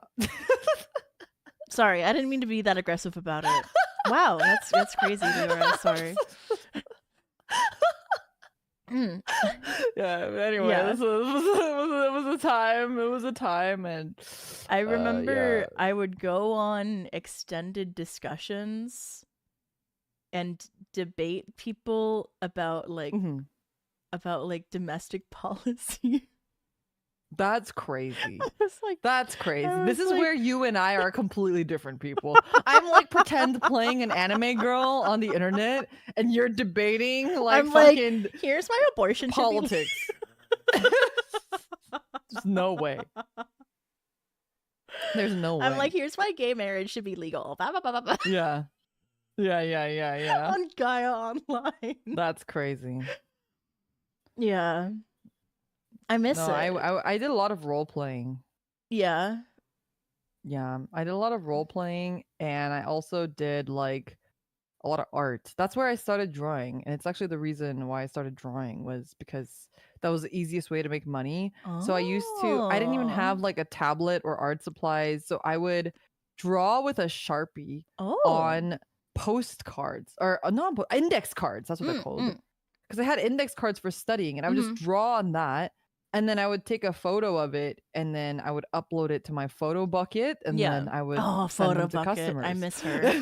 Sorry, I didn't mean to be that aggressive about it. Wow, that's crazy, Liora. Sorry. Anyway, it was a time. It was a time, and I remember I would go on extended discussions and debate people about like domestic policy. That's crazy. Like, that's crazy. This is like, where you and I are completely different people. I'm like pretend playing an anime girl on the internet, and you're debating like I'm fucking like, here's my abortion politics. There's no way. There's no way. I'm like, here's why gay marriage should be legal. Yeah. Yeah. On Gaia Online. That's crazy. Yeah. I miss it. I did a lot of role playing. Yeah. Yeah, I did a lot of role playing, and I also did like a lot of art. That's where I started drawing, and it's actually the reason why I started drawing was because that was the easiest way to make money. So I didn't even have like a tablet or art supplies, so I would draw with a Sharpie on postcards or not index cards. That's what they're called. Because I had index cards for studying, and I would just draw on that. And then I would take a photo of it, and then I would upload it to my photo bucket, and then I would send them to customers. I miss her.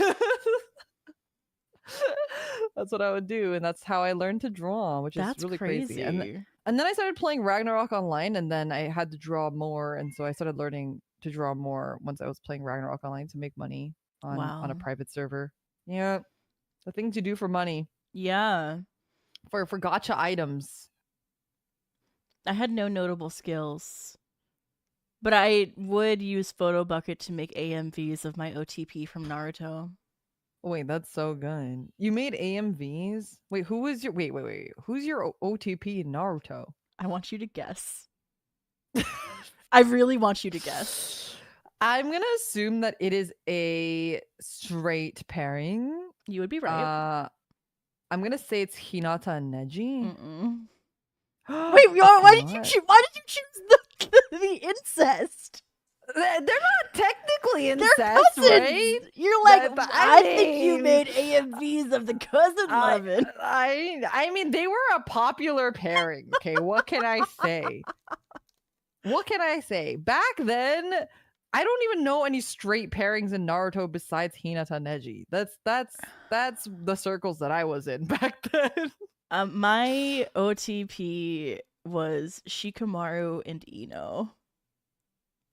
That's what I would do, and that's how I learned to draw, which is really crazy. And then I started playing Ragnarok Online, and then I had to draw more, and so I started learning to draw more once I was playing Ragnarok Online to make money on a private server. Yeah, the things you do for money. Yeah, for gacha items. I had no notable skills, but I would use Photobucket to make AMVs of my OTP from Naruto. Wait, that's so good. You made AMVs? Wait, who's your OTP in Naruto? I want you to guess. I really want you to guess. I'm gonna assume that it is a straight pairing. You would be right. I'm gonna say it's Hinata and Neji. Wait, why did you choose the incest? They're not technically incest, right? You're like, I think you made AMVs of the cousin loving. I mean, they were a popular pairing. Okay, what can I say? Back then, I don't even know any straight pairings in Naruto besides Hinata Neji. That's the circles that I was in back then. My OTP was Shikamaru and Ino.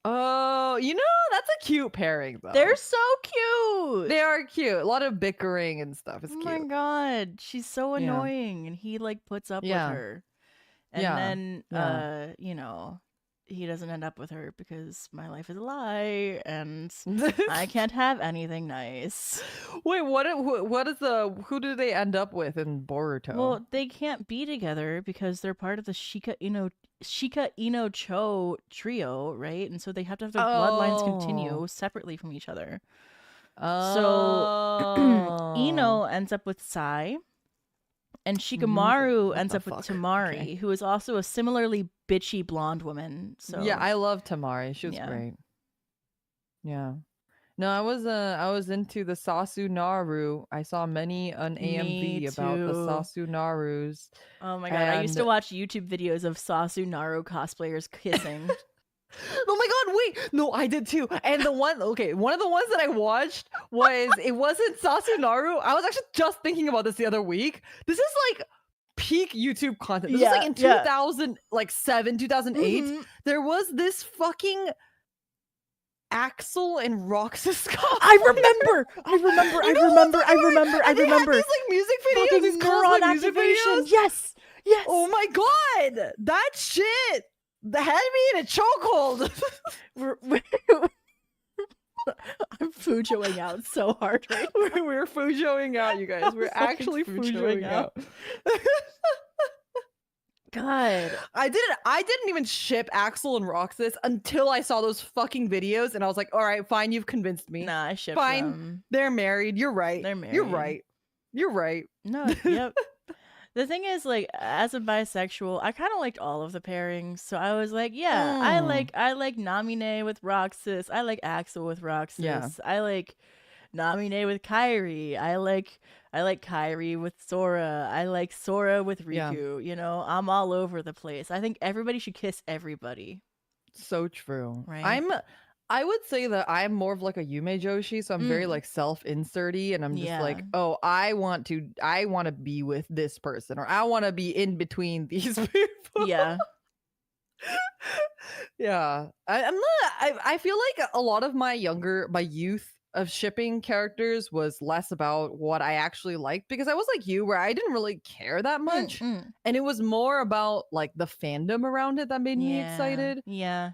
Oh, that's a cute pairing though. They're so cute. They are cute. A lot of bickering and stuff. It's cute. Oh my god, she's so annoying, and he like puts up with her, and then he doesn't end up with her because my life is a lie, and I can't have anything nice. Wait, who do they end up with in Boruto? Well, they can't be together because they're part of the Shika Ino Cho trio, right? And so they have to have their bloodlines continue separately from each other. So Ino ends up with Sai, and Shikamaru ends up with Tamari, who is also a similarly bitchy blonde woman. So yeah, I love Tamari. She was great. Yeah. No, I was into the Sasunaru. I saw many an AMV about the Sasunarus. Oh my god, I used to watch YouTube videos of Sasunaru cosplayers kissing. Oh my god, wait. No, I did too. And one of the ones that I watched it wasn't Sasunaru. I was actually just thinking about this the other week. This is like peak YouTube content. This is like in 2007, 2008. There was this fucking Axel and Roxas cosplay. I remember. They had these like music videos, these cosplay music videos. Yes. Oh my god, that shit that had me in a chokehold. I'm fujoing out so hard right now. We're fujoing out, you guys. We're actually fujoing out. God, I didn't even ship Axel and Roxas until I saw those fucking videos, and I was like, all right, fine, you've convinced me. Nah, I shipped fine them. They're married. You're right. They're married. You're right. No, yep. The thing is, like, as a bisexual, I kind of liked all of the pairings. So I was like, yeah, I like Namine with Roxas. I like Axel with Roxas. Yeah. I like Namine with Kairi. I like Kairi with Sora. I like Sora with Riku. Yeah. I'm all over the place. I think everybody should kiss everybody. So true. Right. I would say that I'm more of like a Yume Joshi, so I'm very like self-inserty, and I'm just like, oh, I want to be with this person, or I want to be in between these people. Yeah. Yeah. I feel like a lot of my youth of shipping characters was less about what I actually liked, because I was like you, where I didn't really care that much, and it was more about like the fandom around it that made me excited. Yeah.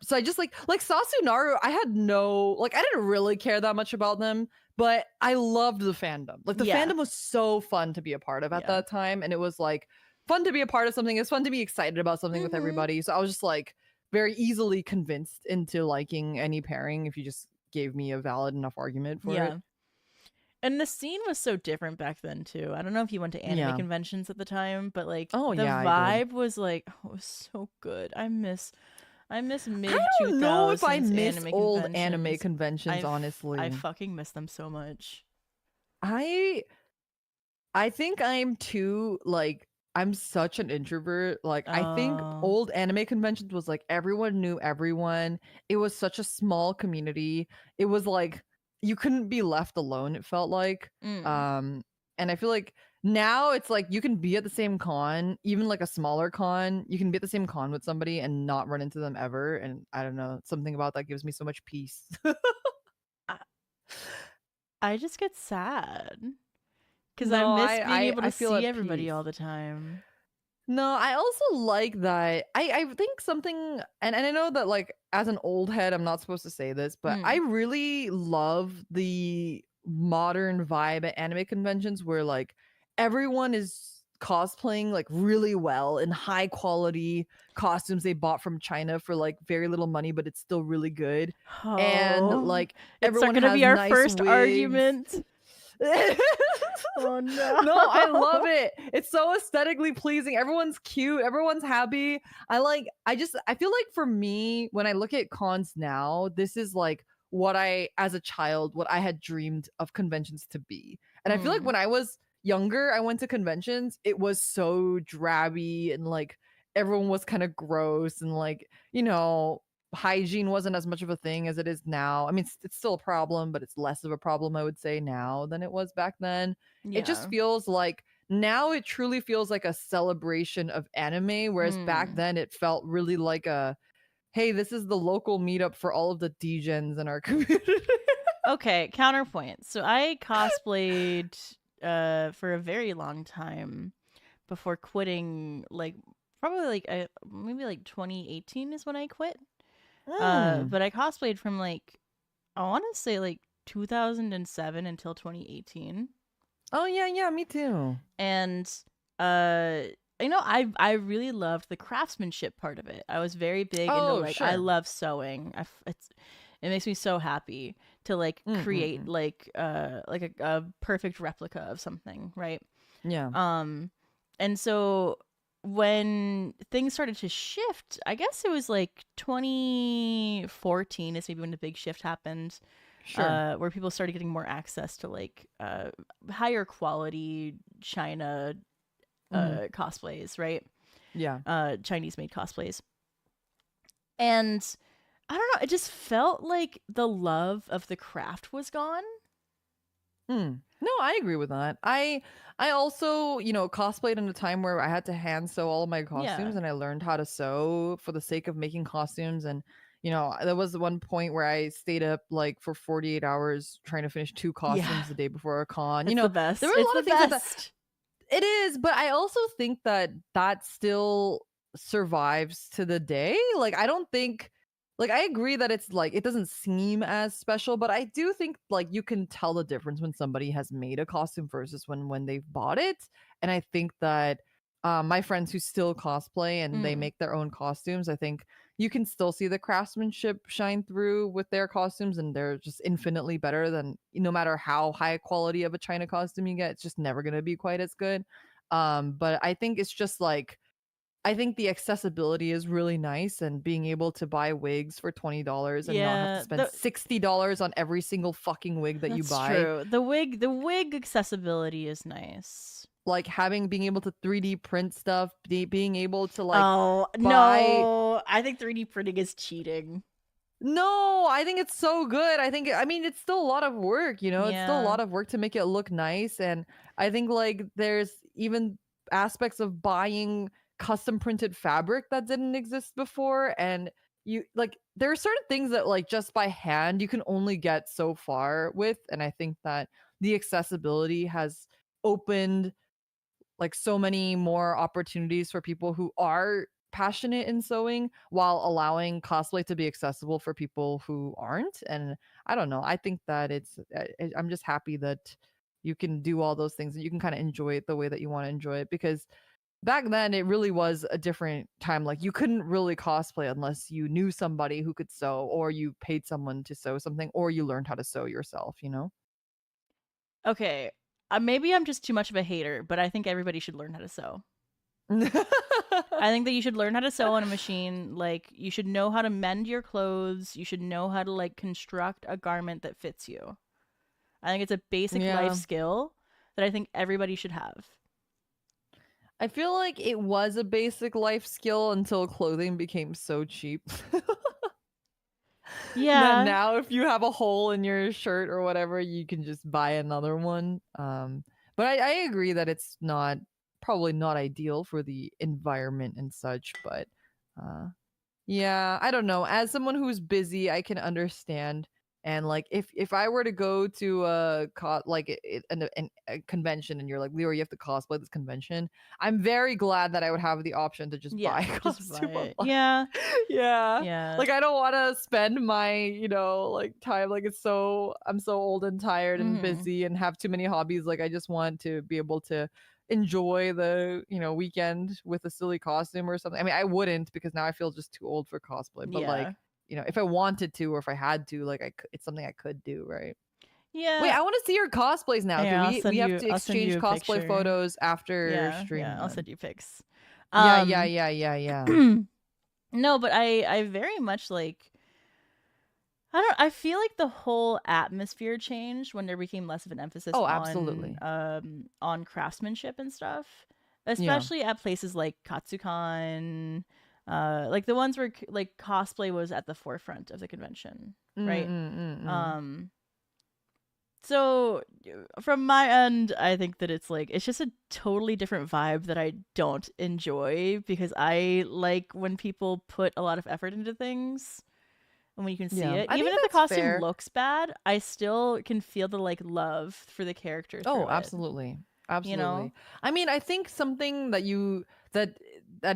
So I just like Sasunaru, I had I didn't really care that much about them, But I loved the fandom. Like the fandom was so fun to be a part of at that time. And it was like fun to be a part of something. It's fun to be excited about something with everybody. So I was just like very easily convinced into liking any pairing if you just gave me a valid enough argument for it. And the scene was so different back then too. I don't know if you went to anime conventions at the time, but like the vibe was like, oh, it was so good. I miss mid 2000s. I don't know if I miss old anime conventions, honestly. I fucking miss them so much. I think I'm too, like, I'm such an introvert. Like, I think old anime conventions was like everyone knew everyone. It was such a small community. It was like you couldn't be left alone, it felt like. And I feel like now it's like you can be at the same con, even like a smaller con. You can be at the same con with somebody and not run into them ever. And I don't know, something about that gives me so much peace. I just get sad because I miss being able to see everybody all the time. No, I also like that. I think something, and I know that like as an old head, I'm not supposed to say this, but I really love the modern vibe at anime conventions where like everyone is cosplaying like really well in high quality costumes they bought from China for like very little money, but it's still really good. And like everyone it's gonna be our nice first wigs. Argument. Oh no. No, I love it. It's so aesthetically pleasing. Everyone's cute. Everyone's happy. I feel like for me, when I look at cons now, this is like what as a child, what I had dreamed of conventions to be. And I feel like when I was younger, I went to conventions, it was so drabby and like everyone was kind of gross and like, you know, hygiene wasn't as much of a thing as it is now. I mean, it's still a problem, but it's less of a problem, I would say, now than it was back then. It just feels like now it truly feels like a celebration of anime, whereas back then it felt really like a, hey, this is the local meetup for all of the degens in our community. Okay, counterpoint. So I cosplayed for a very long time before quitting, like probably like maybe like 2018 is when I quit. But I cosplayed from like, I want to say like 2007 until 2018. Oh yeah, me too. And you know, I really loved the craftsmanship part of it. I was very big into like I love sewing. It makes me so happy to like create like a perfect replica of something, right? Yeah. And so when things started to shift, I guess it was like 2014 is maybe when the big shift happened. Sure. Where people started getting more access to like higher quality China cosplays, right? Yeah. Chinese made cosplays. And I don't know, it just felt like the love of the craft was gone. No, I agree with that. I also, you know, cosplayed in a time where I had to hand sew all of my costumes and I learned how to sew for the sake of making costumes. And, you know, there was one point where I stayed up like for 48 hours trying to finish 2 costumes the day before a con. It's you know, the best. There were a lot of things like that. It is, but I also think that still survives to the day. Like, I don't think, like, I agree that it's like it doesn't seem as special, but I do think like you can tell the difference when somebody has made a costume versus when they've bought it. And I think that my friends who still cosplay and they make their own costumes, I think you can still see the craftsmanship shine through with their costumes, and they're just infinitely better than, no matter how high quality of a China costume you get, it's just never going to be quite as good. But I think it's just like, I think the accessibility is really nice, and being able to buy wigs for $20 and not have to spend $60 on every single fucking wig that you buy. True. The wig accessibility is nice. Like being able to 3D print stuff, being able to like no, I think 3D printing is cheating. No, I think it's so good. I mean, it's still a lot of work, you know? It's still a lot of work to make it look nice. And I think like there's even aspects of buying custom printed fabric that didn't exist before. And you like, there are certain things that like just by hand you can only get so far with. And I think that the accessibility has opened like so many more opportunities for people who are passionate in sewing while allowing cosplay to be accessible for people who aren't. And I don't know. I think that I'm just happy that you can do all those things and you can kind of enjoy it the way that you want to enjoy it, because back then it really was a different time. Like you couldn't really cosplay unless you knew somebody who could sew, or you paid someone to sew something, or you learned how to sew yourself, you know? Okay. Maybe I'm just too much of a hater, but I think everybody should learn how to sew. I think that you should learn how to sew on a machine. Like, you should know how to mend your clothes. You should know how to, like, construct a garment that fits you. I think it's a basic life skill that I think everybody should have. I feel like it was a basic life skill until clothing became so cheap. Yeah. Now if you have a hole in your shirt or whatever, you can just buy another one. But I agree that it's probably not ideal for the environment and such, but yeah, I don't know. As someone who's busy, I can understand. And like, if I were to go to a convention, and you're like, Leora, you have to cosplay this convention, I'm very glad that I would have the option to just buy a costume. Buy it. Yeah. Yeah. Like, I don't want to spend my like time. Like, I'm so old and tired and busy and have too many hobbies. Like, I just want to be able to enjoy the weekend with a silly costume or something. I mean, I wouldn't, because now I feel just too old for cosplay, but like, if I wanted to, or if I had to, like, it's something I could do, right? Yeah. Wait, I want to see your cosplays now. Yeah, we have to exchange cosplay photos after stream. Yeah, I'll send you pics. Yeah. No, but I very much like, I feel like the whole atmosphere changed when there became less of an emphasis on craftsmanship and stuff, especially at places like Katsucon, like the ones where like cosplay was at the forefront of the convention, right? So from my end, I think that it's just a totally different vibe that I don't enjoy, because I like when people put a lot of effort into things. And when you can see it, even if the costume looks bad, I still can feel the like love for the character. Oh, absolutely. I mean, I think something that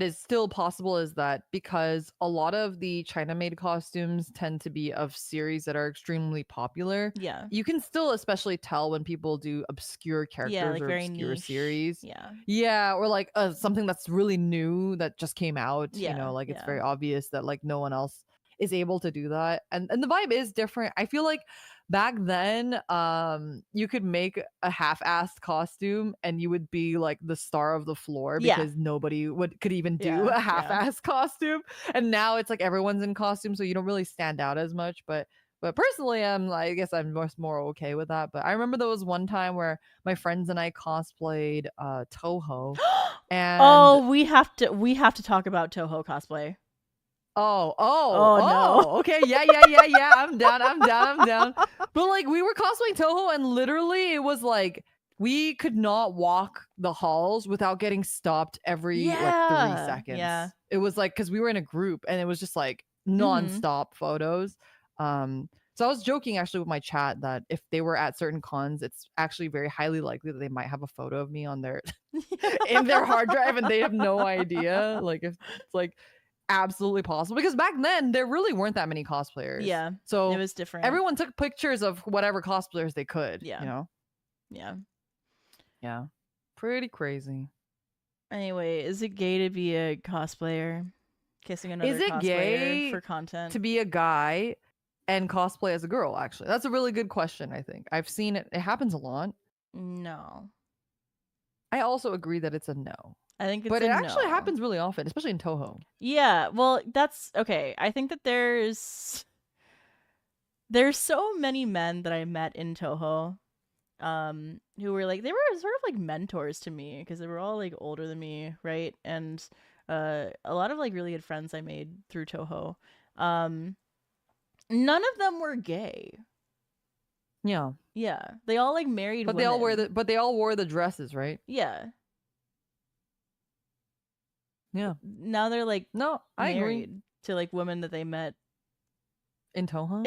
is still possible is that because a lot of the China-made costumes tend to be of series that are extremely popular. Yeah, you can still especially tell when people do obscure characters, like or obscure niche series. Yeah, or like something that's really new that just came out. Like it's very obvious that like no one else is able to do that, and the vibe is different. I feel like back then you could make a half-assed costume and you would be like the star of the floor, because nobody could even do a half-assed costume. And now it's like everyone's in costume, so you don't really stand out as much. But personally, I guess I'm more okay with that. But I remember there was one time where my friends and I cosplayed Toho. And we have to talk about Toho cosplay. Oh no. Okay, yeah. I'm down. But like, we were cosplaying Toho, and literally it was like we could not walk the halls without getting stopped every like 3 seconds. Yeah. It was like, because we were in a group and it was just like non-stop photos. So I was joking actually with my chat that if they were at certain cons, it's actually very highly likely that they might have a photo of me on their in their hard drive, and they have no idea. Like, if it's like absolutely possible, because back then there really weren't that many cosplayers. Yeah, so it was different. Everyone took pictures of whatever cosplayers they could. Yeah. Pretty crazy. Anyway, is it gay to be a cosplayer kissing another cosplayer gay for content? To be a guy and cosplay as a girl? Actually, that's a really good question. I think I've seen it happens a lot. No, I also agree that it's a no. I think it actually happens really often, especially in Toho. Yeah, well, that's okay. I think that there's so many men that I met in Toho, who were like, they were sort of like mentors to me, because they were all like older than me, right? And a lot of like really good friends I made through Toho. None of them were gay. Yeah, they all like married, but women. they all wore the dresses, right? Yeah. Now they're like I married agree to like women that they met in Toho.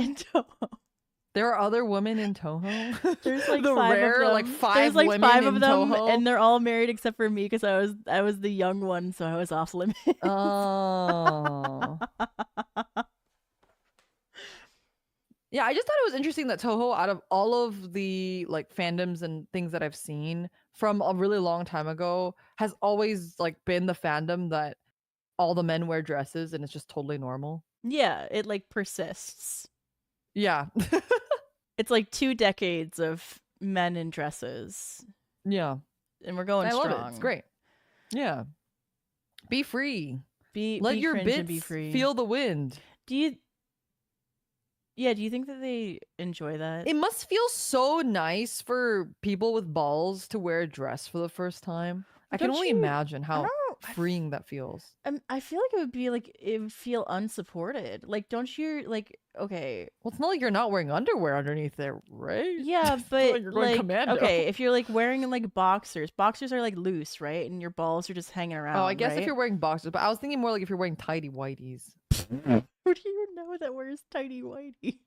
There are other women in Toho. There's like the five rare, of them. like five There's like women five of in them, Toho. and they're all married except for me because I was the young one, so I was off limits. Oh. Yeah, I just thought it was interesting that Toho, out of all of the like fandoms and things that I've seen from a really long time ago, has always like been the fandom that all the men wear dresses and it's just totally normal. Yeah, it like persists. Yeah. It's like 2 decades of men in dresses. Yeah. And we're going strong. Love it. It's great. Yeah. Be free. Let be your bits and be free. Feel the wind. Do you think that they enjoy that? It must feel so nice for people with balls to wear a dress for the first time. I can only imagine how freeing that feels. I feel like it would feel unsupported. Like, don't you like? Okay, well, it's not like you're not wearing underwear underneath there, right? Yeah, but like you're going commando. Okay, if you're like wearing like boxers are like loose, right? And your balls are just hanging around. Oh, I guess right? if you're wearing boxers, but I was thinking more like if you're wearing tighty whities. Who do you know that wears tighty whities?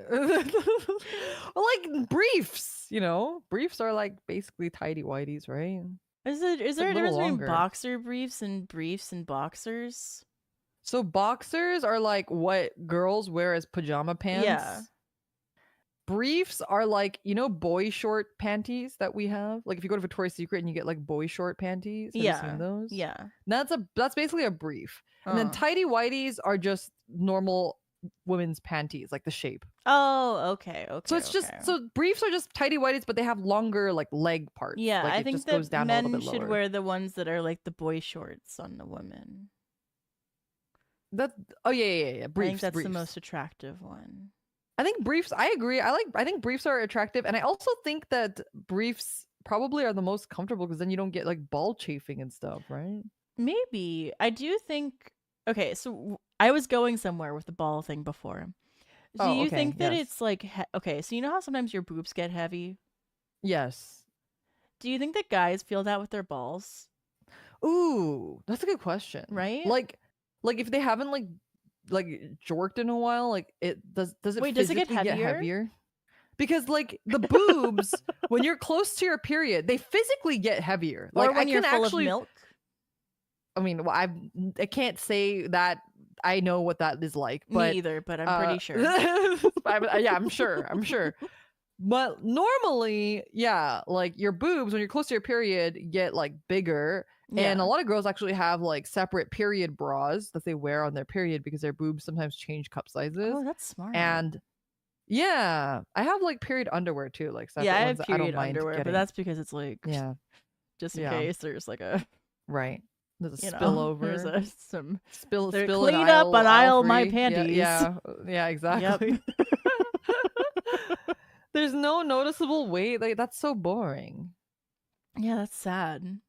Well, like briefs, you know, briefs are like basically tighty whities, right? Is there a difference between boxer briefs and boxers? So boxers are like what girls wear as pajama pants. Yeah. Briefs are like, you know, boy short panties that we have. Like if you go to Victoria's Secret and you get like boy short panties. Have you seen those? Yeah. That's basically a brief. And then tighty whities are just normal women's panties, like the shape. Oh, okay. So it's just briefs are just tighty whities, but they have longer like leg parts. Yeah, like, I think that goes down men should wear the ones that are like the boy shorts on the women. Yeah. Briefs, I think that's the most attractive one. I think briefs. I agree. I think briefs are attractive, and I also think that briefs probably are the most comfortable because then you don't get like ball chafing and stuff, right? Maybe. I do think. Okay, so I was going somewhere with the ball thing before. Do you think that it's like okay? So you know how sometimes your boobs get heavy? Yes. Do you think that guys feel that with their balls? Ooh, that's a good question. Right? Like if they haven't like jorked in a while, like it does it get heavier? Because like the boobs, when you're close to your period, they physically get heavier. Or like when you're full of milk. I mean, well, I can't say that I know what that is like. But, me either, but I'm pretty sure. Yeah, I'm sure. But normally, yeah, like your boobs when you're close to your period get like bigger. Yeah. And a lot of girls actually have like separate period bras that they wear on their period because their boobs sometimes change cup sizes. Oh, that's smart. And yeah, I have like period underwear too, like separate I ones have that I don't period mind underwear, getting. but that's because it's like just in case there's like a right. There's a spillover. There's some spill clean up on aisle my panties. Yeah, exactly. Yep. There's no noticeable weight. Like that's so boring. Yeah, that's sad.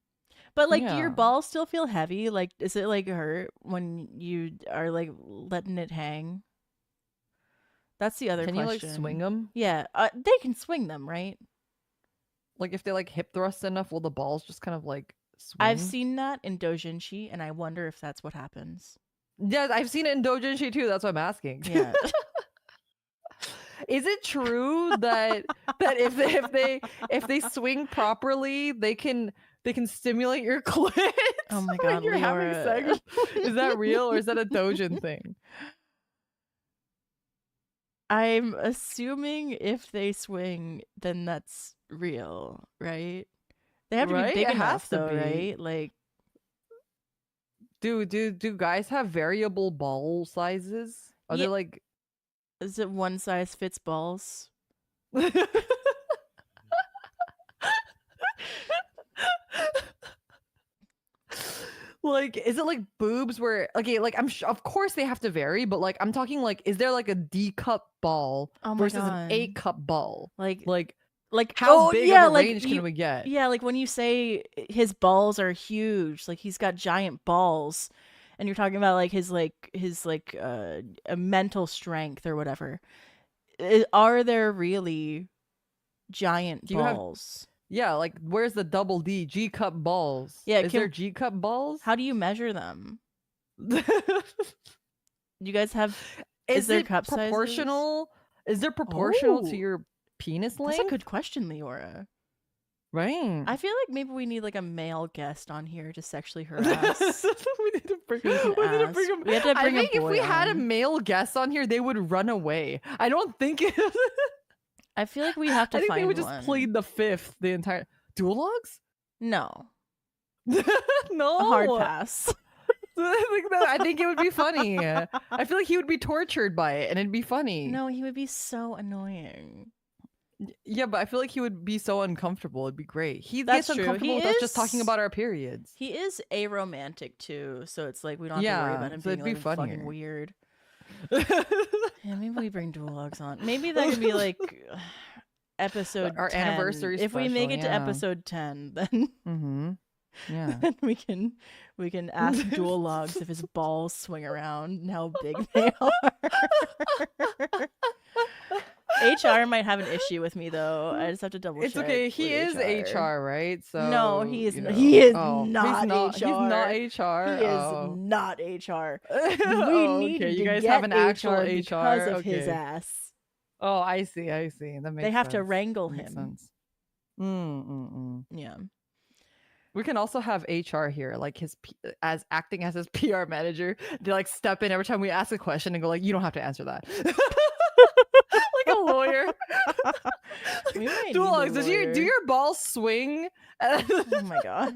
But like, do your balls still feel heavy? Like, is it like hurt when you are like letting it hang? That's the other question. Can you like swing them? Yeah, they can swing them, right? Like if they like hip thrust enough, will the balls just kind of like swing? I've seen that in doujinshi, and I wonder if that's what happens. Yeah, I've seen it in doujinshi too. That's what I'm asking. Yeah. Is it true that if they swing properly, they can stimulate your clit? Oh my god, you're Leora. having sex? Is that real or is that a doujin thing? I'm assuming if they swing, then that's real, right? They have to be big enough, though, right? Like, do guys have variable ball sizes? Are they like? Is it one size fits balls? Like, is it like boobs where okay, like of course they have to vary, but like I'm talking like, is there like a D cup ball versus an A cup ball? Like how big of a range can we get? Yeah, like when you say his balls are huge, like he's got giant balls, and you're talking about like his a mental strength or whatever. Are there really giant balls? Yeah, like where's the double D G cup balls? Yeah, is there G cup balls? How do you measure them? You guys have? Is there it cup proportional? sizes? Is there proportional to your penis length? That's a good question, Leora. Right. I feel like maybe we need like a male guest on here to sexually harass. we need to bring him. We have to bring I think if we had a male guest on here, they would run away. I don't think it. I feel like we have to. I think find they would just one. plead the fifth the entire dual logs. No. No. A hard pass. I think it would be funny. I feel like he would be tortured by it, and it'd be funny. No, he would be so annoying. Yeah, but I feel like he would be so uncomfortable. It'd be great. He gets uncomfortable with us just talking about our periods. He is aromantic too, so it's like we don't have to worry about him being like fucking weird. Yeah, maybe we bring dual logs on. Maybe that could be like episode our 10. Anniversary special. If we make it to episode 10, then yeah, then we can ask dual logs if his balls swing around and how big they are. HR might have an issue with me though. I just have to double check. It's okay. He is HR, right? So no, he is. He is not HR. He's not HR. He is not HR. We need to you guys have an actual HR because of his ass. Oh, I see. That makes They have sense. to wrangle that him. Yeah. We can also have HR here, like acting as his PR manager. They like step in every time we ask a question and go like, "You don't have to answer that." Like a lawyer. Dual logs, do your balls swing? Oh my god!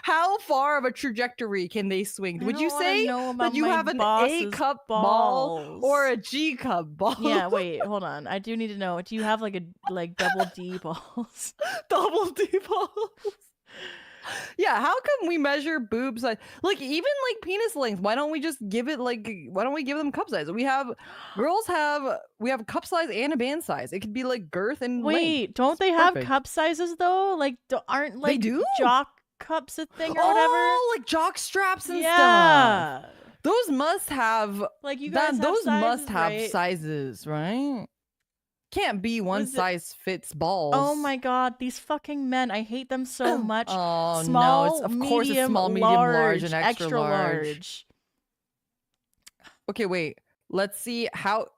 How far of a trajectory can they swing? Would you say that you have an A cup ball or a G cup ball? Yeah, wait, hold on. I do need to know. Do you have like double D balls? Double D balls. Yeah, how come we measure boob size? Like even like penis length. Why don't we just give it why don't we give them cup size? We have cup size and a band size. It could be like girth and length. Don't they have cup sizes though? Like aren't like they do? Jock cups a thing or whatever? Oh, like jock straps and stuff. Those must have like you guys must have sizes, right? Can't be one size fits balls. Oh my god, these fucking men! I hate them so much. Oh small, no! Of course, it's small, medium, large, and extra large. Okay, wait. Let's see how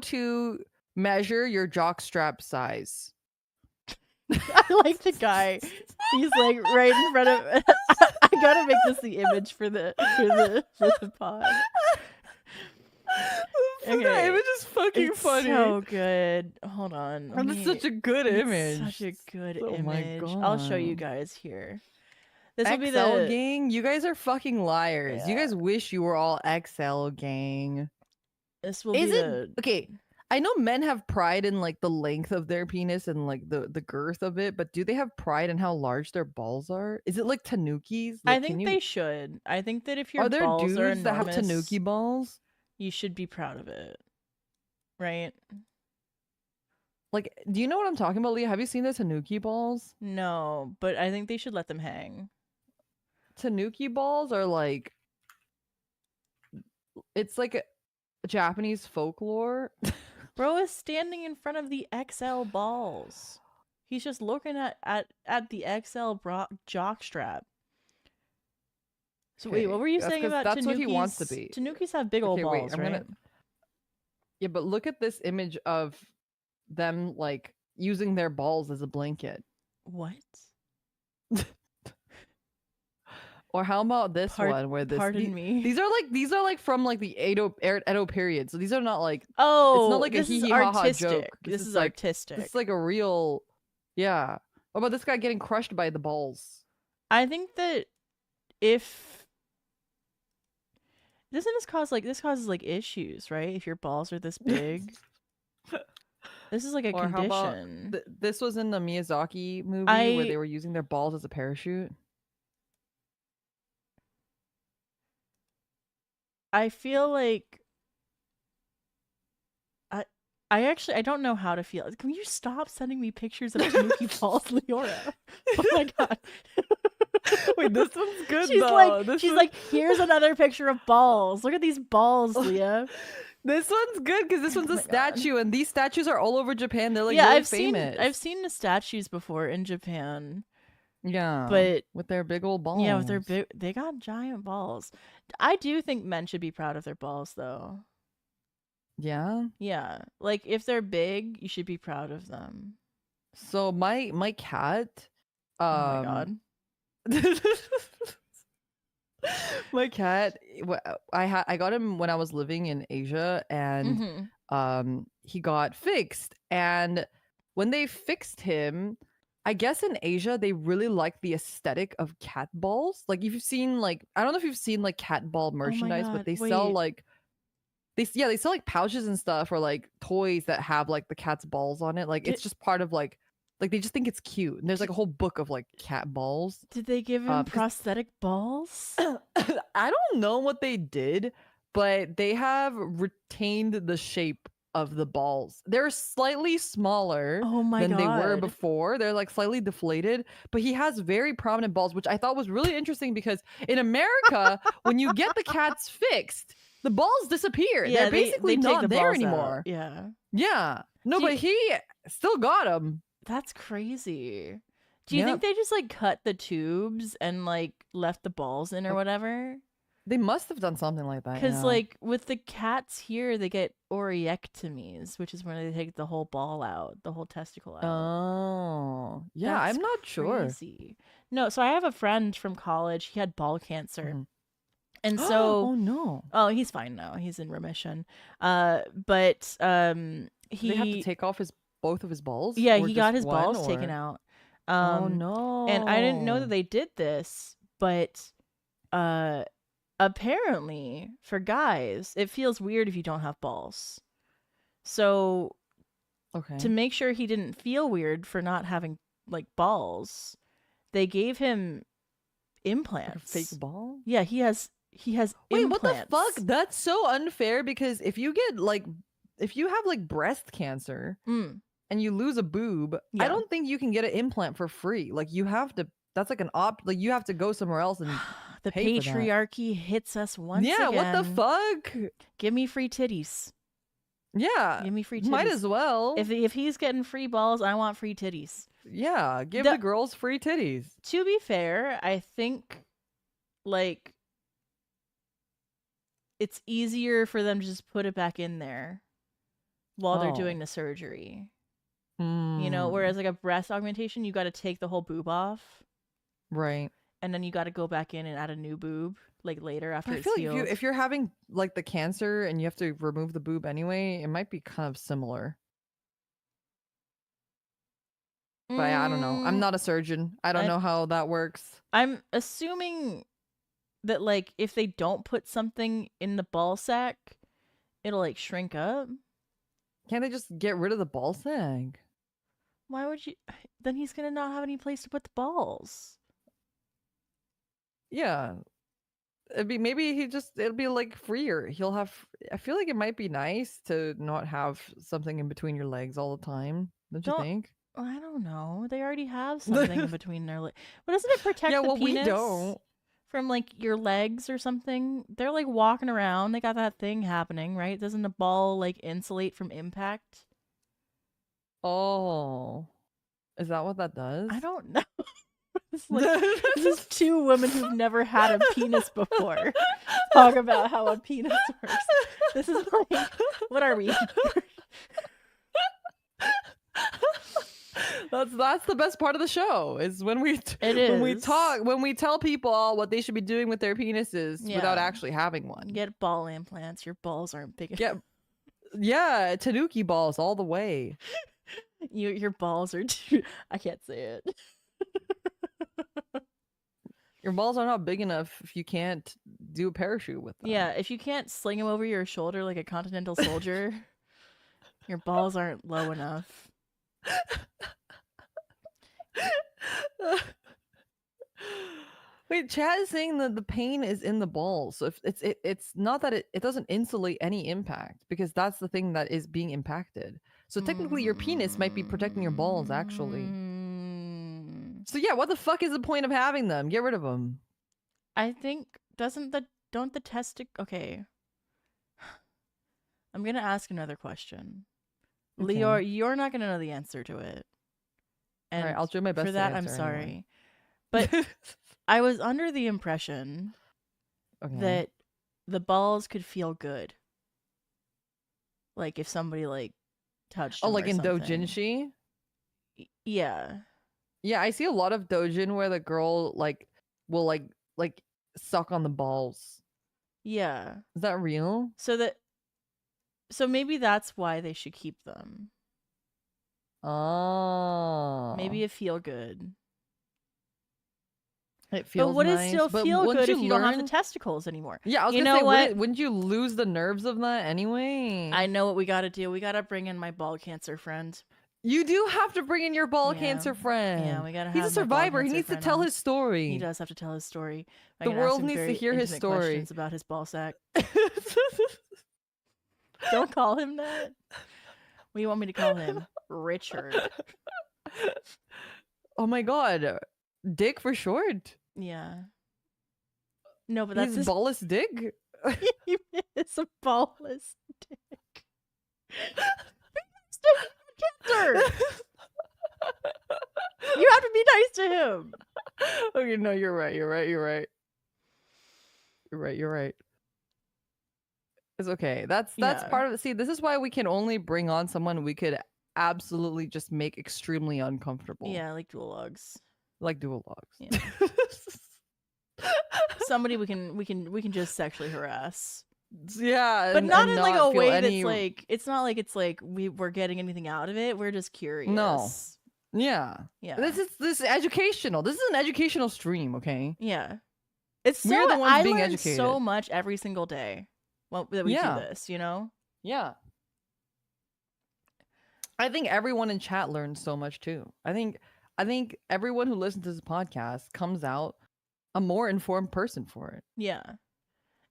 to measure your jock strap size. I like the guy. He's like right in front of. I gotta make this the image for the pod. Okay. That image is fucking funny. So good. Hold on. That's such a good image. Such a good image. My God. I'll show you guys here. This will be the gang. You guys are fucking liars. Yeah. You guys wish you were all XL gang. This will be okay. I know men have pride in like the length of their penis and like the girth of it, but do they have pride in how large their balls are? Is it like tanukis? Like, I think they should. I think that if your balls dudes are enormous, that have tanuki balls, you should be proud of it, right? Like, do you know what I'm talking about, Leah? Have you seen the tanuki balls? No, but I think they should let them hang. Tanuki balls are like, it's like a Japanese folklore. Bro is standing in front of the XL balls. He's just looking at the XL jock strap. So wait, what were you saying about that's tanukis? What he wants to be. Tanukis have big old balls, right? Yeah, but look at this image of them like using their balls as a blanket. What? Or how about this one where pardon me. These are like from like the Edo period. So these are not like it's not like this a is artistic joke. This is like, artistic. It's like a real What about this guy getting crushed by the balls? I think that if this causes like issues, right? If your balls are this big. This is like a condition. How about this was in the Miyazaki movie where they were using their balls as a parachute. I feel like I don't know how to feel. Can you stop sending me pictures of tanuki balls, Liora? Oh my god. Wait, this one's good She's like, here's another picture of balls. Look at these balls, Leah. This one's good because this one's a statue, and these statues are all over Japan. They're like really famous. I've seen the statues before in Japan. Yeah, but with their big old balls. Yeah, with their they got giant balls. I do think men should be proud of their balls, though. Yeah. Yeah. Like if they're big, you should be proud of them. So my cat, Oh my God. my cat, I got him when I was living in Asia, and he got fixed. And when they fixed him, I guess in Asia they really like the aesthetic of cat balls. Like if you've seen like, I don't know if you've seen like cat ball merchandise, but they sell like they sell like pouches and stuff, or like toys that have like the cat's balls on it. Like it's just part of like they just think it's cute. And there's like a whole book of like cat balls. Did they give him prosthetic balls? I don't know what they did, but they have retained the shape of the balls. They're slightly smaller than they were before. They're like slightly deflated, but he has very prominent balls, which I thought was really interesting because in America, when you get the cats fixed, the balls disappear. Yeah, they're basically not there anymore. Out. Yeah. Yeah. No, but he still got them. That's crazy. Do you think they just like cut the tubes and like left the balls in or whatever? They must have done something like that. Because like with the cats here, they get oriectomies, which is when they take the whole ball out, the whole testicle out. Oh, yeah. That's I'm not crazy. Sure. No, so I have a friend from college. He had ball cancer. And so oh no. Oh, he's fine now. He's in remission. But he they have to take off both of his balls? Yeah, he got his balls taken out. Oh no. And I didn't know that they did this, but apparently for guys, it feels weird if you don't have balls. So to make sure he didn't feel weird for not having like balls, they gave him implants. Like a fake ball? Yeah, he has Wait, implants. What the fuck? That's so unfair, because if you have like breast cancer and you lose a boob, I don't think you can get an implant for free. Like you have to, that's like like you have to go somewhere else and the patriarchy hits us once again. Yeah, what the fuck? Give me free titties. Yeah. Give me free titties. Might as well. If he's getting free balls, I want free titties. Yeah, give the girls free titties. To be fair, I think like it's easier for them to just put it back in there while they're doing the surgery. You know, whereas like a breast augmentation, you got to take the whole boob off. Right. And then you got to go back in and add a new boob like later after it's healed. Like if you're having like the cancer and you have to remove the boob anyway, it might be kind of similar. But I don't know. I'm not a surgeon. I don't know how that works. I'm assuming that like if they don't put something in the ball sack, it'll like shrink up. Can't they just get rid of the ball sack? Why would you? Then he's gonna not have any place to put the balls. Yeah. It'll be like freer. He'll have, I feel like it might be nice to not have something in between your legs all the time. Don't you think? I don't know. They already have something in between their legs. But doesn't it protect the penis? We don't. From like your legs or something? They're like walking around. They got that thing happening, right? Doesn't the ball like insulate from impact? Oh. Is that what that does? I don't know. This is two women who've never had a penis before talk about how a penis works. This is like, what are we? That's the best part of the show is when we tell people what they should be doing with their penises without actually having one. Get ball implants. Your balls aren't big enough. Yeah, tanuki balls all the way. Your balls are too. I can't say it. Your balls are not big enough if you can't do a parachute with them. Yeah, if you can't sling them over your shoulder like a continental soldier, your balls aren't low enough. Wait, Chad is saying that the pain is in the balls. So if it's not that it doesn't insulate any impact, because that's the thing that is being impacted. So technically your penis might be protecting your balls actually. So yeah, what the fuck is the point of having them? Get rid of them. I think don't the testicle. Okay. I'm gonna ask another question. Okay. Leora, you're not gonna know the answer to it. And all right, I'll do my best for that. I'm sorry, but I was under the impression that the balls could feel good. Like if somebody like touched Oh, him like or in something. doujinshi? Yeah. Yeah, I see a lot of doujin where the girl like will like suck on the balls. Yeah. Is that real? So maybe that's why they should keep them. Oh. Maybe it feel good. It feels but would nice. It still but feel good if you you don't have the testicles anymore? Yeah, I was gonna say, wouldn't you lose the nerves of that anyway? I know what we gotta do. We gotta bring in my ball cancer friend. You do have to bring in your ball cancer friend. Yeah, we gotta have. He's a survivor. He needs to tell his story. He does have to tell his story. The world needs to hear his story. Questions about his ball sack. Don't call him that. What do you want me to call him? Richard. Oh my god. Dick for short. Yeah. No, but that's his ballless dick. It's a ballless dick. You have to be nice to him. Okay, no, you're right. It's okay. That's part of it. See, this is why we can only bring on someone we could absolutely just make extremely uncomfortable. Yeah, like dual logs. Yeah. Somebody we can just sexually harass. Yeah, but not in like a way that's like, it's not like it's like we're getting anything out of it. We're just curious. No. Yeah. This is educational. This is an educational stream, okay? Yeah. It's so, we're the ones being educated so much every single day. Well, that we do this, you know? Yeah. I think everyone in chat learns so much too. I think everyone who listens to this podcast comes out a more informed person for it. Yeah.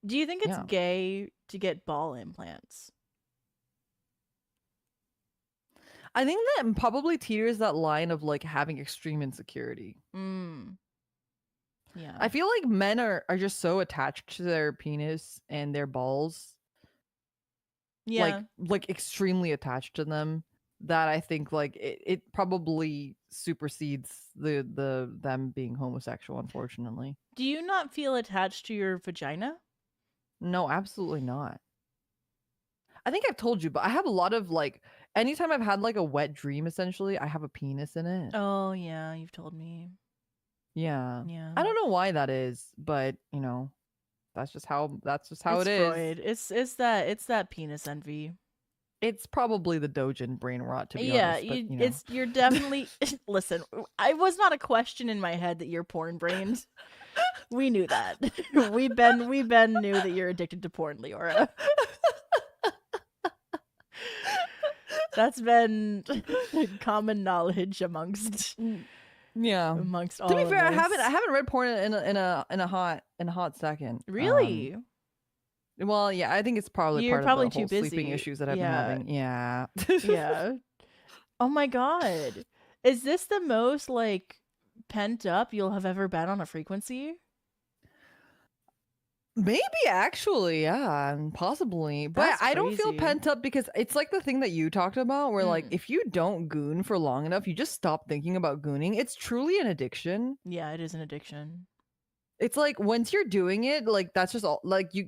Do you think it's gay to get ball implants? I think that probably teeters that line of like having extreme insecurity. Yeah. I feel like men are just so attached to their penis and their balls. Yeah. Like extremely attached to them, that I think like it probably supersedes them being homosexual, unfortunately. Do you not feel attached to your vagina? No, absolutely not. I think I've told you, but I have a lot of like, anytime I've had like a wet dream, essentially, I have a penis in it. Oh yeah, you've told me. Yeah. I don't know why that is, but you know, that's just how it is. Freud. It's that penis envy. It's probably the Dojin brain rot, to be honest. But, you know. You're definitely listen, I was not a question in my head that you're porn brained. We knew that. we been knew that you're addicted to porn, Leora. That's been common knowledge amongst amongst all. To be fair, I haven't read porn in a hot second. Really? Well, yeah, I think it's probably You're part probably of the whole too busy. sleeping issues that I've been having. Yeah. Yeah. Oh my god. Is this the most like pent up you'll have ever been on a frequency? Maybe, actually, yeah, possibly. But I don't feel pent up because it's like the thing that you talked about where like if you don't goon for long enough, you just stop thinking about gooning. It's truly an addiction. Yeah, it is an addiction. It's like once you're doing it, like that's just all, like you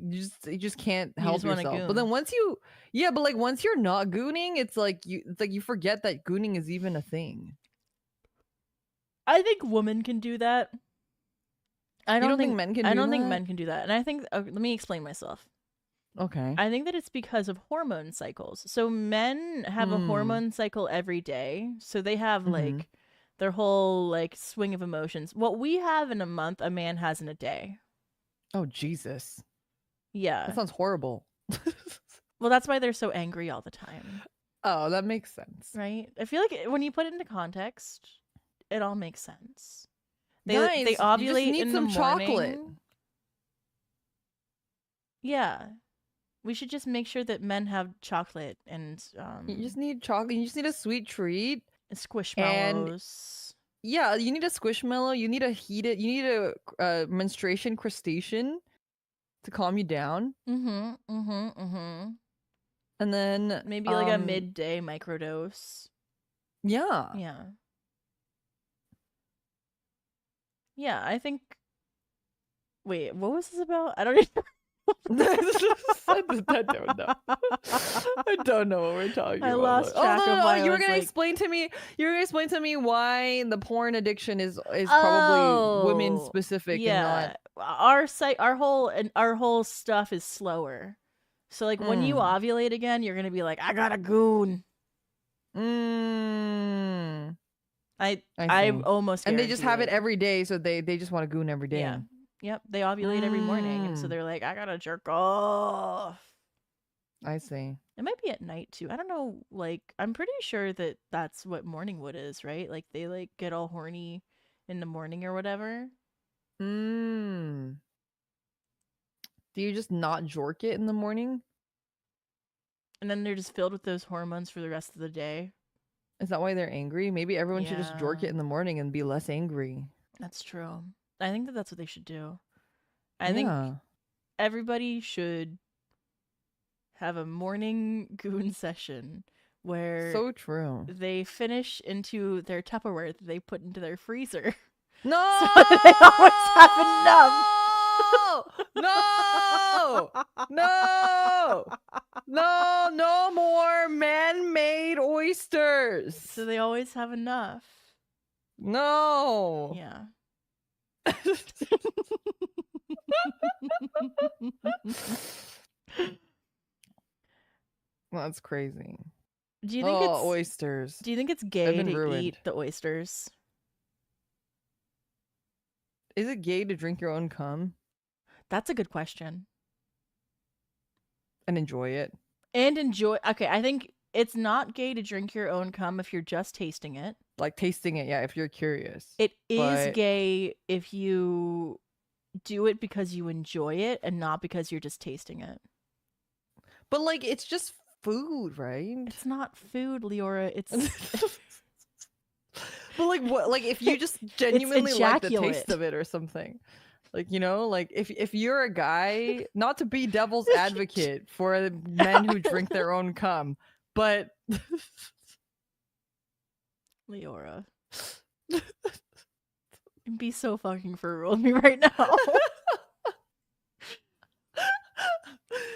just can't help yourself. But then once you're not gooning, it's like you forget that gooning is even a thing. I think women can do that. I don't think men can. I don't think men can do that. And I think let me explain myself. Okay. I think that it's because of hormone cycles. So men have a hormone cycle every day. So they have like their whole like swing of emotions. What we have in a month, a man has in a day. Oh, Jesus. Yeah. That sounds horrible. Well, that's why they're so angry all the time. Oh, that makes sense. Right? I feel like when you put it into context, it all makes sense. They ovulate in the morning. Chocolate. Yeah. We should just make sure that men have chocolate and you just need chocolate. You just need a sweet treat. Squishmallows. Yeah, you need a squishmallow. You need a menstruation crustacean to calm you down. And then maybe like a midday microdose. Yeah. Yeah. Yeah, I think. Wait, what was this about? I don't even. I don't know. I don't know what we're talking about. I lost track of why you were gonna explain to me. You were gonna explain to me why the porn addiction is probably women specific and not our whole stuff is slower. So like when you ovulate again, you're gonna be like, I got a goon. I almost and they just have it every day, so they just want to goon every day. Yeah. Yep. They ovulate every morning, and so they're like, I gotta jerk off. I see. It might be at night too. I don't know. Like, I'm pretty sure that that's what morning wood is, right? Like they like get all horny in the morning or whatever. Do you just not jork it in the morning? And then they're just filled with those hormones for the rest of the day. Is that why they're angry? Maybe everyone should just jork it in the morning and be less angry. That's true. I think that that's what they should do. I think everybody should have a morning goon session where so true. They finish into their Tupperware that they put into their freezer. No! So they always have enough. No! No! No! No more man-made oysters. So they always have enough. No. Yeah. That's crazy. Do you think it's oysters? Do you think it's gay to eat the oysters? Is it gay to drink your own cum? That's a good question. And enjoy it. Okay, I think it's not gay to drink your own cum if you're just tasting it. Like tasting it, yeah, if you're curious. It is gay if you do it because you enjoy it and not because you're just tasting it. But like, it's just food, right? It's not food, Leora. It's but like what? Like if you just genuinely like the taste of it or something. Like, you know, like if you're a guy, not to be devil's advocate for men who drink their own cum, but Leora, you'd be so fucking fertile with me right now.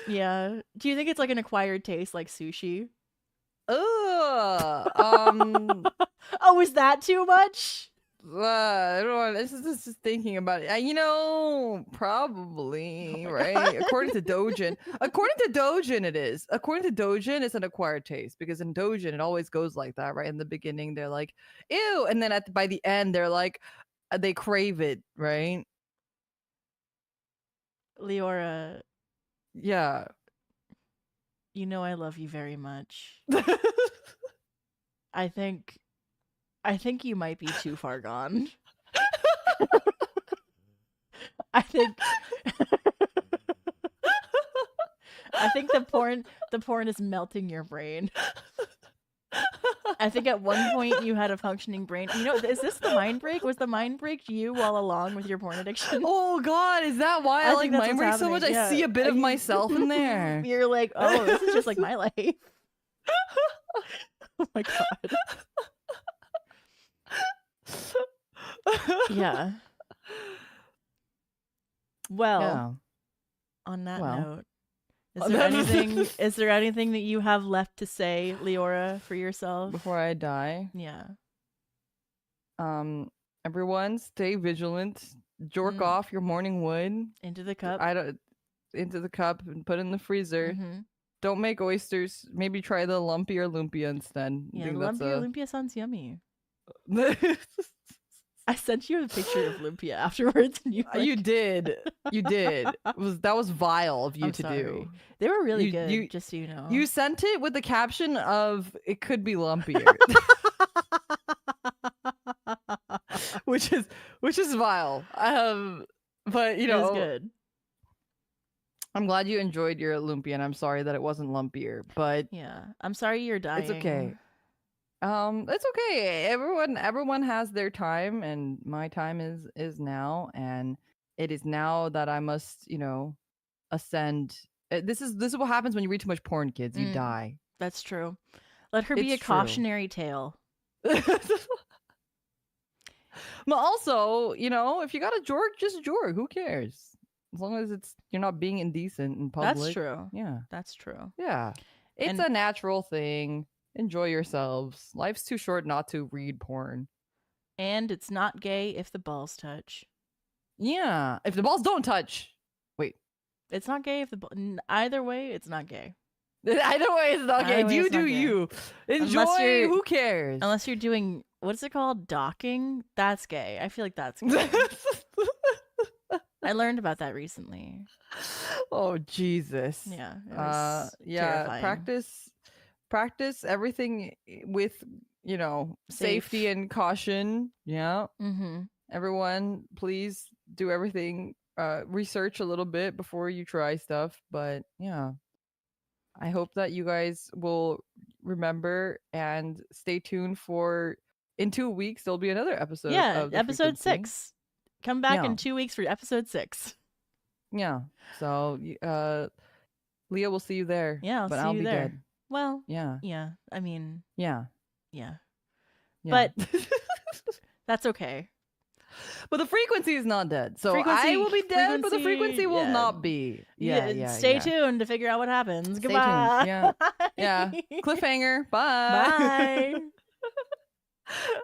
Yeah. Do you think it's like an acquired taste, like sushi? Oh, is that too much? I don't know. This is just thinking about it. You know, probably, right? According to Dojin. According to Dojin, it is. According to Dojin, it's an acquired taste because in Dojin, it always goes like that, right? In the beginning, they're like, ew. And then by the end, they're like, they crave it, right? Leora. Yeah. You know I love you very much. I think you might be too far gone. I think the porn is melting your brain. I think at one point you had a functioning brain. You know, is this the mind break? Was the mind break you all along with your porn addiction? Oh God, is that why I like mind break so much? Yeah. I see a bit of myself in there. You're like, oh, this is just like my life. Oh my God. Yeah. Well, on that note, is there anything that you have left to say, Leora, for yourself before I die? Yeah. Everyone, stay vigilant. Jork off your morning wood into the cup. Into the cup and put it in the freezer. Don't make oysters. Maybe try the lumpy or lumpia instead. Yeah, lumpy or lumpia sounds yummy. I sent you a picture of lumpia afterwards, and you did. That was vile of you to do. They were really good. Just so you know, you sent it with the caption of "It could be lumpier," which is vile. But you know, it was good. I'm glad you enjoyed your lumpia, and I'm sorry that it wasn't lumpier. But yeah, I'm sorry you're dying. It's okay. It's okay. Everyone has their time, and my time is now, and it is now that I must, you know, ascend. This is what happens when you read too much porn, kids. You die. That's true. Let her be a cautionary tale. But also, you know, if you got a jork, just jork. Who cares? As long as you're not being indecent in public. That's true. Yeah. That's true. Yeah. It's a natural thing. Enjoy yourselves. Life's too short not to read porn. And it's not gay if the balls touch. Yeah. If the balls don't touch. Wait. It's not gay if either way, it's not gay. Either way, it's not gay. You do you. Enjoy. Who cares? Unless you're doing, what's it called? Docking? That's gay. I feel like that's gay. I learned about that recently. Oh, Jesus. Yeah. It was terrifying. Practice everything with, safety and caution. Yeah. Mm-hmm. Everyone, please do everything. Research a little bit before you try stuff. But yeah. I hope that you guys will remember and stay tuned for in 2 weeks. There'll be another episode. Yeah, episode 6. Come back in 2 weeks for episode 6. Yeah. So, Leah will see you there. Yeah, I'll be there. Dead. Well, yeah. I mean, yeah. But that's okay. But the frequency is not dead. So I will be dead, but the frequency will not be. Stay tuned to figure out what happens. Goodbye. Yeah. Yeah. Cliffhanger. Bye. Bye.